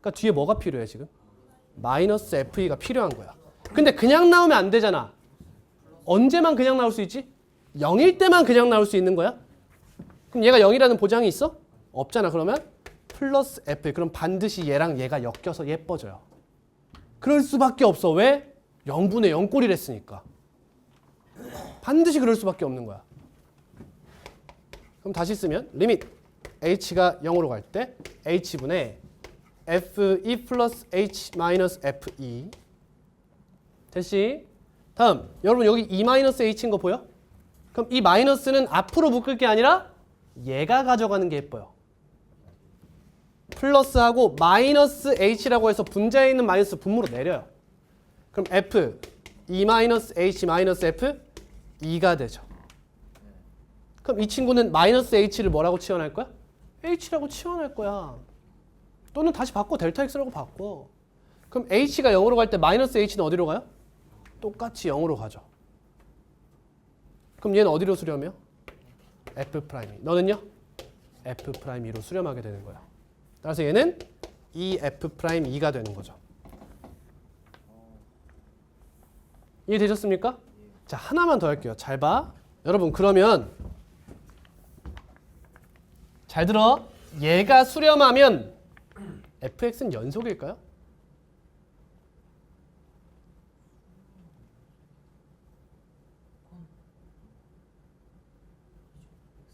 그러니까 뒤에 뭐가 필요해 지금? 마이너스 FE가 필요한 거야. 근데 그냥 나오면 안 되잖아. 언제만 그냥 나올 수 있지? 0일 때만 그냥 나올 수 있는 거야? 그럼 얘가 0이라는 보장이 있어? 없잖아. 그러면 플러스 FE. 그럼 반드시 얘랑 얘가 엮여서 예뻐져요. 그럴 수밖에 없어. 왜? 0분의 0꼴이랬으니까. 반드시 그럴 수밖에 없는 거야. 그럼 다시 쓰면 리밋 h가 0으로 갈 때 h분의 fe 플러스 h 마이너스 fe 됐지? 다음 여러분 여기 e 마이너스 h인 거 보여? 그럼 이 마이너스는 앞으로 묶을 게 아니라 얘가 가져가는 게 예뻐요. 플러스하고 마이너스 h라고 해서 분자에 있는 마이너스 분모로 내려요. 그럼 f e 마이너스 h 마이너스 f 2가 되죠. 그럼 이 친구는 마이너스 h를 뭐라고 치환할 거야? h라고 치환할 거야. 또는 다시 바꿔 델타 x라고 바꿔. 그럼 h가 0으로 갈 때 마이너스 h는 어디로 가요? 똑같이 0으로 가죠. 그럼 얘는 어디로 수렴해요? f'2. 너는요? f'2로 수렴하게 되는 거야. 따라서 얘는 이 f'2가 되는 거죠. 이해되셨습니까? 자, 하나만 더 할게요. 잘 봐. 여러분 그러면 잘 들어. 얘가 수렴하면 fx는 연속일까요?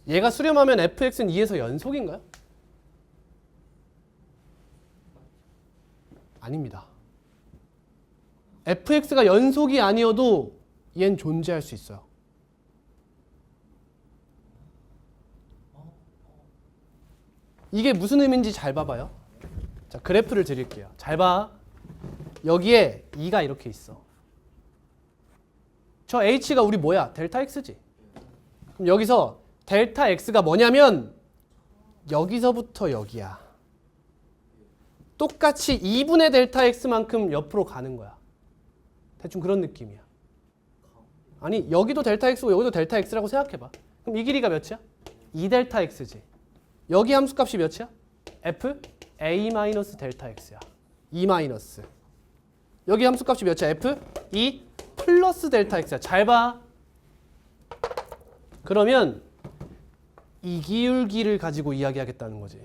얘가 수렴하면 fx는 2에서 연속인가요? 아닙니다. fx가 연속이 아니어도 얘는 존재할 수 있어요. 이게 무슨 의미인지 잘 봐봐요. 자, 그래프를 드릴게요. 잘 봐. 여기에 2가 이렇게 있어. 저 h가 우리 뭐야? 델타 x지. 그럼 여기서 델타 x가 뭐냐면 여기서부터 여기야. 똑같이 2분의 델타 x만큼 옆으로 가는 거야. 대충 그런 느낌이야. 아니 여기도 델타 x고 여기도 델타 x라고 생각해봐. 그럼 이 길이가 몇이야? 2델타 x지. 여기 함수값이 몇이야? f a 델타 x야. 2 마이너스. 여기 함수값이 몇이야? f 2 플러스 델타 x야. 잘 봐. 그러면 이기울기를 가지고 이야기하겠다는 거지.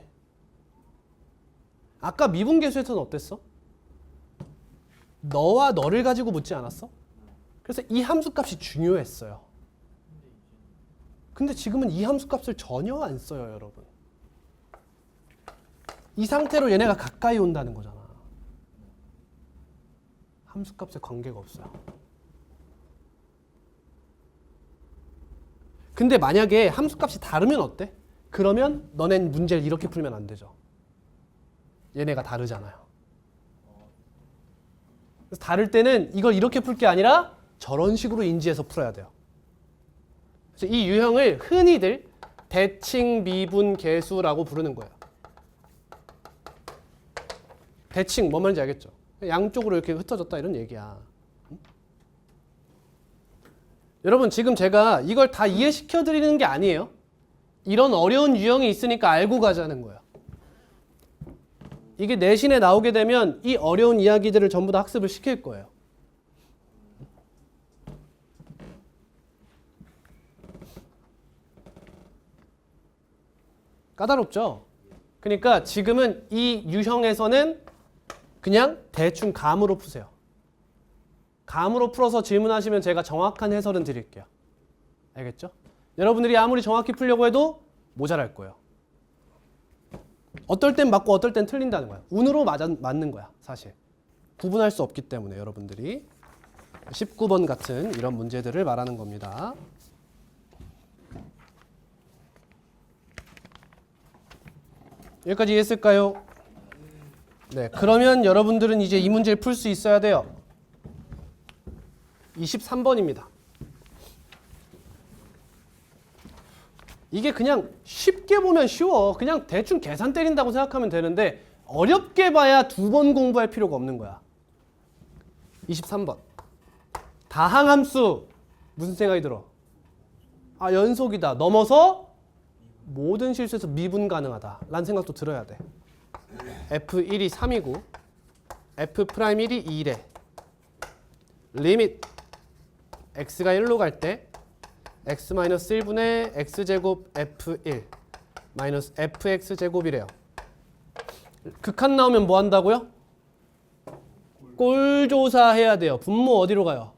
아까 미분계수에서는 어땠어? 너와 너를 가지고 묻지 않았어? 그래서 이 함수값이 중요했어요. 근데 지금은 이 함수값을 전혀 안 써요, 여러분. 이 상태로 얘네가 가까이 온다는 거잖아. 함수값에 관계가 없어요. 근데 만약에 함수값이 다르면 어때? 그러면 너넨 문제를 이렇게 풀면 안 되죠. 얘네가 다르잖아요. 그래서 다를 때는 이걸 이렇게 풀 게 아니라 저런 식으로 인지해서 풀어야 돼요. 그래서 이 유형을 흔히들 대칭 미분 계수라고 부르는 거예요. 대칭 뭔 말인지 알겠죠? 양쪽으로 이렇게 흩어졌다 이런 얘기야. 여러분 지금 제가 이걸 다 이해시켜 드리는 게 아니에요. 이런 어려운 유형이 있으니까 알고 가자는 거예요. 이게 내신에 나오게 되면 이 어려운 이야기들을 전부 다 학습을 시킬 거예요. 까다롭죠? 그러니까 지금은 이 유형에서는 그냥 대충 감으로 푸세요. 감으로 풀어서 질문하시면 제가 정확한 해설은 드릴게요. 알겠죠? 여러분들이 아무리 정확히 풀려고 해도 모자랄 거예요. 어떨 땐 맞고 어떨 땐 틀린다는 거야. 운으로 맞는 거야, 사실. 구분할 수 없기 때문에 여러분들이 19번 같은 이런 문제들을 말하는 겁니다. 여기까지 이해했을까요? 네, 그러면 여러분들은 이제 이 문제를 풀 수 있어야 돼요. 23번입니다. 이게 그냥 쉽게 보면 쉬워. 그냥 대충 계산 때린다고 생각하면 되는데 어렵게 봐야 두 번 공부할 필요가 없는 거야. 23번. 다항함수. 무슨 생각이 들어? 아, 연속이다. 넘어서 모든 실수에서 미분 가능하다. 라는 생각도 들어야 돼. F1이 3이고 F'1이 2래. 리밋 x가 1로 갈 때 x-1분의 x제곱 f1 마이너스 fx제곱이래요. 극한 나오면 뭐 한다고요? 꼴조사 해야 돼요. 분모 어디로 가요?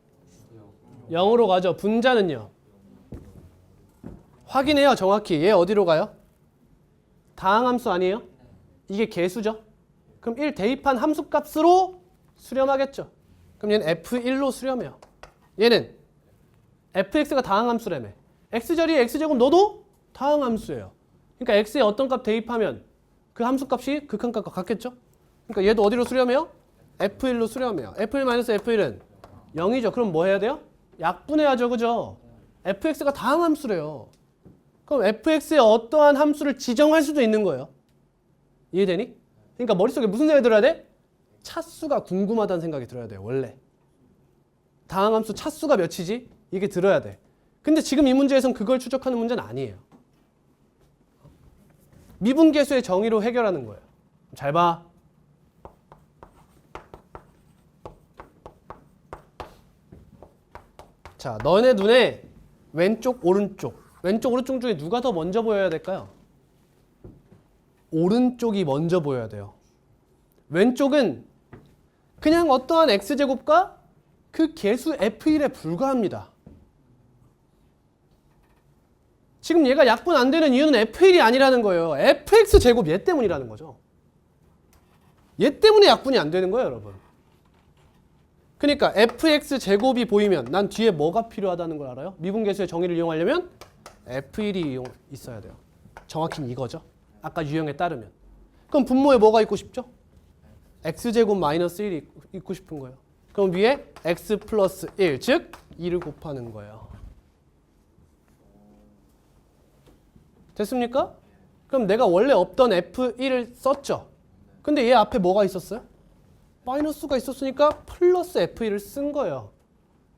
0으로 가죠. 분자는요? 확인해요. 정확히. 얘 어디로 가요? 다항함수 아니에요? 이게 개수죠? 그럼 1 대입한 함수값으로 수렴하겠죠? 그럼 얘는 f1로 수렴해요. 얘는 fx가 다항함수라며. x자리에 x제곱 넣어도 다항함수예요. 그러니까 x에 어떤 값 대입하면 그 함수값이 극한값과 같겠죠? 그러니까 얘도 어디로 수렴해요? f1로 수렴해요. f1-f1은 0이죠. 그럼 뭐 해야 돼요? 약분해야죠. 그죠? fx가 다항함수래요. 그럼 fx에 어떠한 함수를 지정할 수도 있는 거예요. 이해되니? 그러니까 머릿속에 무슨 생각이 들어야 돼? 차수가 궁금하다는 생각이 들어야 돼요. 원래. 다항함수 차수가 몇이지? 이게 들어야 돼. 근데 지금 이 문제에선 그걸 추적하는 문제는 아니에요. 미분계수의 정의로 해결하는 거예요. 잘 봐. 자, 너네 눈에 왼쪽, 오른쪽. 왼쪽, 오른쪽 중에 누가 더 먼저 보여야 될까요? 오른쪽이 먼저 보여야 돼요. 왼쪽은 그냥 어떠한 x제곱과 그 계수 f1에 불과합니다. 지금 얘가 약분 안 되는 이유는 f1이 아니라는 거예요. fx제곱 얘 때문이라는 거죠. 얘 때문에 약분이 안 되는 거예요, 여러분. 그러니까 fx제곱이 보이면 난 뒤에 뭐가 필요하다는 걸 알아요? 미분계수의 정의를 이용하려면 f1이 있어야 돼요. 정확히는 이거죠. 아까 유형에 따르면. 그럼 분모에 뭐가 있고 싶죠? x제곱 마이너스 1이 있고 싶은 거예요. 그럼 위에 x 플러스 1, 즉 2를 곱하는 거예요. 됐습니까? 그럼 내가 원래 없던 f1을 썼죠. 근데 얘 앞에 뭐가 있었어요? 마이너스가 있었으니까 플러스 f1을 쓴 거예요.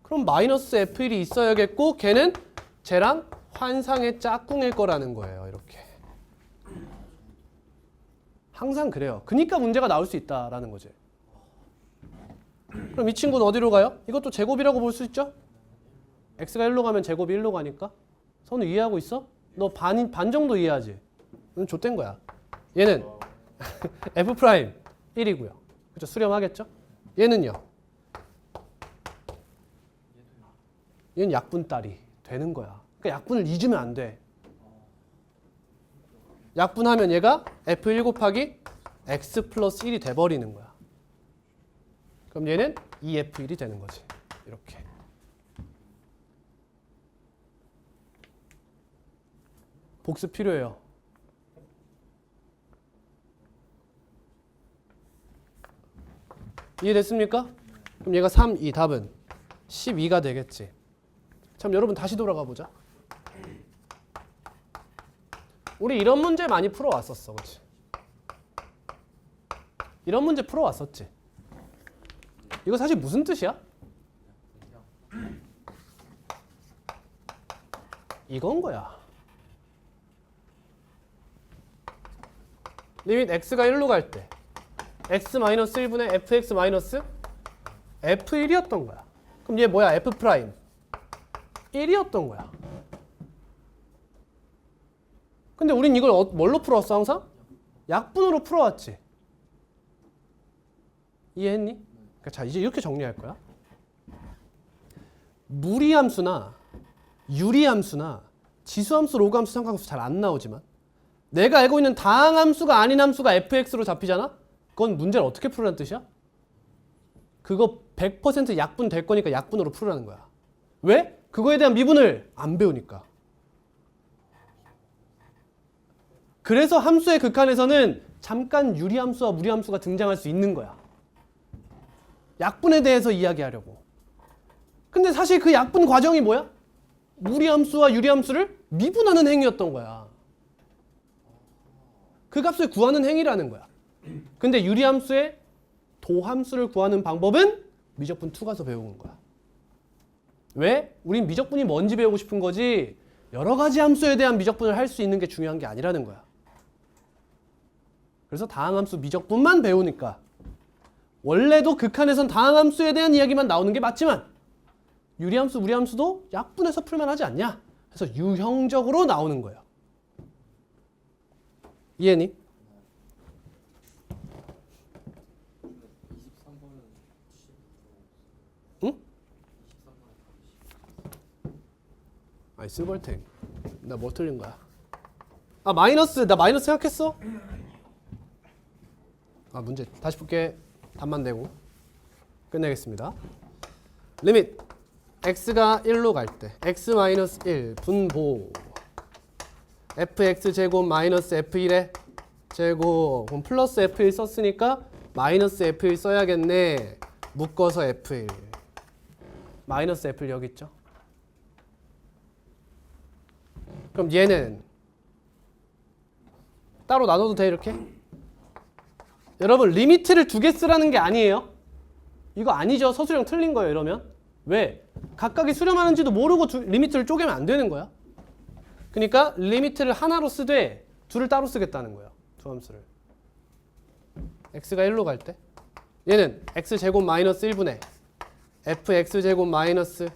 그럼 마이너스 f1이 있어야겠고 걔는 쟤랑 환상의 짝꿍일 거라는 거예요. 이렇게. 항상 그래요. 그러니까 문제가 나올 수 있다라는 거지. 그럼 이 친구는 어디로 가요? 이것도 제곱이라고 볼 수 있죠? x가 1로 가면 제곱이 1로 가니까 선우 이해하고 있어? 너 반 정도 이해하지? 넌 좆된 거야. 얘는 f 프라임 1이고요. 그죠? 수렴하겠죠? 얘는요. 얘는 약분딸이 되는 거야. 그러니까 약분을 잊으면 안 돼. 약분하면 얘가 f1 곱하기 x 플러스 1이 돼버리는 거야. 그럼 얘는 2f1이 되는 거지. 이렇게. 복습 필요해요. 이해됐습니까? 그럼 얘가 3, 2 답은 12가 되겠지. 참 여러분 다시 돌아가 보자. 우리 이런 문제 많이 풀어왔었어. 그렇지? 이런 문제 풀어왔었지. 이거 사실 무슨 뜻이야? 이건 거야. 리밋 x가 1로 갈 때 x-1분의 fx 마이너스 f1이었던 거야. 그럼 얘 뭐야? f 프라임 1이었던 거야. 근데 우린 이걸 뭘로 풀어왔어 항상? 약분으로 풀어왔지. 이해했니? 그러니까 자 이제 이렇게 정리할 거야. 무리함수나 유리함수나 지수함수, 로그함수, 상관함수 잘 안 나오지만 내가 알고 있는 다항함수가 아닌 함수가 fx로 잡히잖아? 그건 문제를 어떻게 풀으라는 뜻이야? 그거 100% 약분 될 거니까 약분으로 풀으라는 거야. 왜? 그거에 대한 미분을 안 배우니까. 그래서 함수의 극한에서는 잠깐 유리함수와 무리함수가 등장할 수 있는 거야. 약분에 대해서 이야기하려고. 근데 사실 그 약분 과정이 뭐야? 무리함수와 유리함수를 미분하는 행위였던 거야. 그 값을 구하는 행위라는 거야. 근데 유리함수의 도함수를 구하는 방법은 미적분 2 가서 배우는 거야. 왜? 우린 미적분이 뭔지 배우고 싶은 거지 여러 가지 함수에 대한 미적분을 할 수 있는 게 중요한 게 아니라는 거야. 그래서 다항함수 미적분만 배우니까 원래도 극한에선 다항함수에 대한 이야기만 나오는 게 맞지만 유리함수, 무리함수도 약분해서 풀만 하지 않냐? 그래서 유형적으로 나오는 거예요. 이해니? 23번은 응? 아이 쓸벌탱. 나 뭐 틀린 거야? 아 마이너스. 나 마이너스 생각했어? 아 문제 다시 볼게. 답만 내고 끝내겠습니다. 리밋 x가 1로 갈 때 x-1 분보 fx 제곱 마이너스 f1의 제곱 그럼 플러스 f1 썼으니까 마이너스 f1 써야겠네. 묶어서 f1 마이너스 f1 여기 있죠. 그럼 얘는 따로 나눠도 돼 이렇게? 여러분 리미트를 2개 쓰라는 게 아니에요. 이거 아니죠. 서술형 틀린 거예요 이러면. 왜? 각각이 수렴하는지도 모르고 리미트를 쪼개면 안 되는 거야. 그러니까 리미트를 하나로 쓰되 둘을 따로 쓰겠다는 거예요. 두 함수를. x가 1로 갈 때 얘는 x제곱 마이너스 1분의 fx제곱 마이너스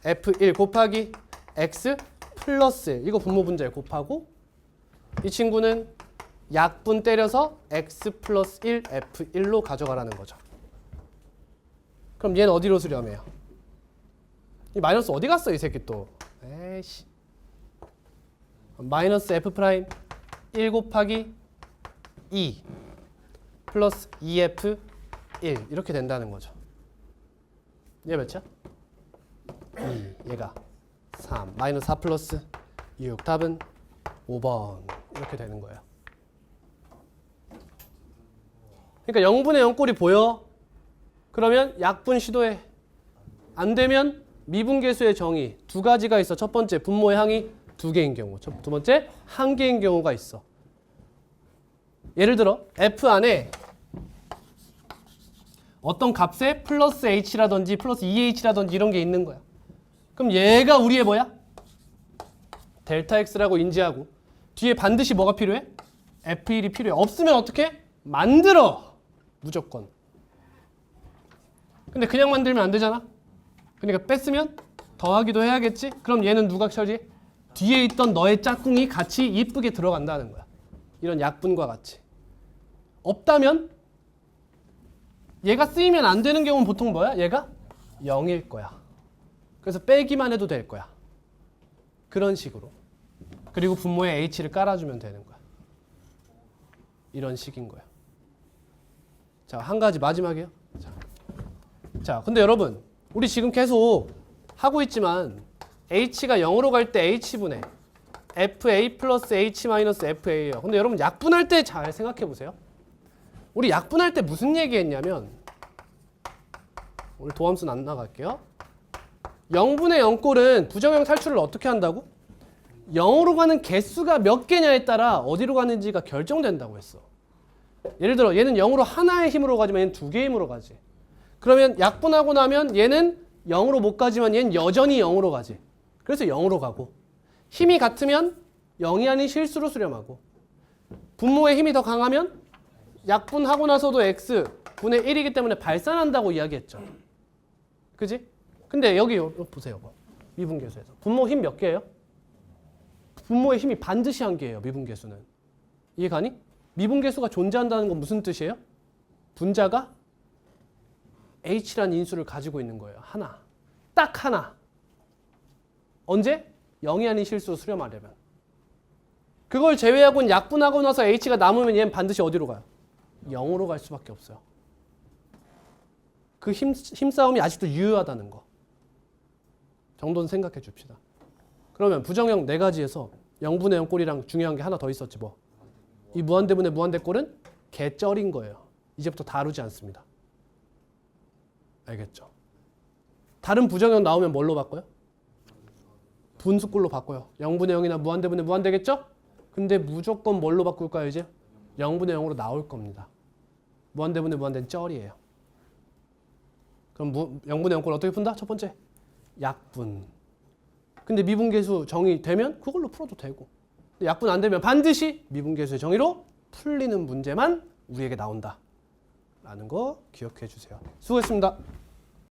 f1 곱하기 x 플러스 1 이거 분모 분자에 곱하고 이 친구는 약분 때려서 x 플러스 1 f1로 가져가라는 거죠. 그럼 얘는 어디로 수렴해요? 이 마이너스 어디 갔어 이 새끼 또. 에이씨. 마이너스 f 프라임 1 곱하기 2 플러스 2f 1 이렇게 된다는 거죠. 얘 몇이야? 2 얘가 3 마이너스 4 플러스 6 답은 5번 이렇게 되는 거예요. 그러니까 0분의 0꼴이 보여? 그러면 약분 시도해. 안 되면 미분계수의 정의 두 가지가 있어. 첫 번째 분모의 항이 2개인 경우, 두 번째 1개인 경우가 있어. 예를 들어 f 안에 어떤 값에 플러스 h라든지 플러스 2h라든지 이런 게 있는 거야. 그럼 얘가 우리의 뭐야? 델타 x라고 인지하고 뒤에 반드시 뭐가 필요해? f1이 필요해. 없으면 어떻게? 만들어. 무조건. 근데 그냥 만들면 안 되잖아. 그러니까 뺐으면 더하기도 해야겠지? 그럼 얘는 누가 처리? 뒤에 있던 너의 짝꿍이 같이 이쁘게 들어간다는 거야. 이런 약분과 같이. 없다면 얘가 쓰이면 안 되는 경우는 보통 뭐야? 얘가 0일 거야. 그래서 빼기만 해도 될 거야. 그런 식으로. 그리고 분모에 h를 깔아주면 되는 거야. 이런 식인 거야. 자, 한 가지 마지막이에요. 자, 근데 여러분 우리 지금 계속 하고 있지만 h가 0으로 갈 때 h분의 fa 플러스 h 마이너스 fa예요. 근데 여러분 약분할 때 잘 생각해 보세요. 우리 약분할 때 무슨 얘기했냐면 오늘 도함수는 안 나갈게요. 0분의 0꼴은 부정형 탈출을 어떻게 한다고? 0으로 가는 개수가 몇 개냐에 따라 어디로 가는지가 결정된다고 했어. 예를 들어 얘는 0으로 하나의 힘으로 가지만 얘는 두 개의 힘으로 가지. 그러면 약분하고 나면 얘는 0으로 못 가지만 얘는 여전히 0으로 가지. 그래서 0으로 가고 힘이 같으면 0이 아닌 실수로 수렴하고 분모의 힘이 더 강하면 약분하고 나서도 x 분의 1이기 때문에 발산한다고 이야기했죠. 그지? 근데 여기 보세요. 미분계수에서 분모 힘 몇 개예요? 분모의 힘이 반드시 한 개예요. 미분계수는. 이해가니? 미분계수가 존재한다는 건 무슨 뜻이에요? 분자가 h라는 인수를 가지고 있는 거예요. 하나. 딱 하나. 언제? 0이 아닌 실수로 수렴하려면. 그걸 제외하고는 약분하고 나서 h가 남으면 얘는 반드시 어디로 가요? 0으로 갈 수밖에 없어요. 그 힘싸움이 아직도 유효하다는 거. 정도는 생각해 줍시다. 그러면 부정형 4가지에서 0분의 0 꼴이랑 중요한 게 하나 더 있었지 뭐. 이 무한대분의 무한대 꼴은 개쩔인 거예요. 이제부터 다루지 않습니다. 알겠죠? 다른 부정형 나오면 뭘로 바꿔요? 분수꼴로 바꿔요. 0분의 0이나 무한대분의 무한대겠죠? 근데 무조건 뭘로 바꿀까요 이제? 0분의 0으로 나올 겁니다. 무한대분의 무한대는 쩔이에요. 그럼 0분의 0꼴 어떻게 푼다? 첫 번째, 약분. 근데 미분계수 정의 되면 그걸로 풀어도 되고 약분 안 되면 반드시 미분계수의 정의로 풀리는 문제만 우리에게 나온다. 라는 거 기억해 주세요. 수고했습니다.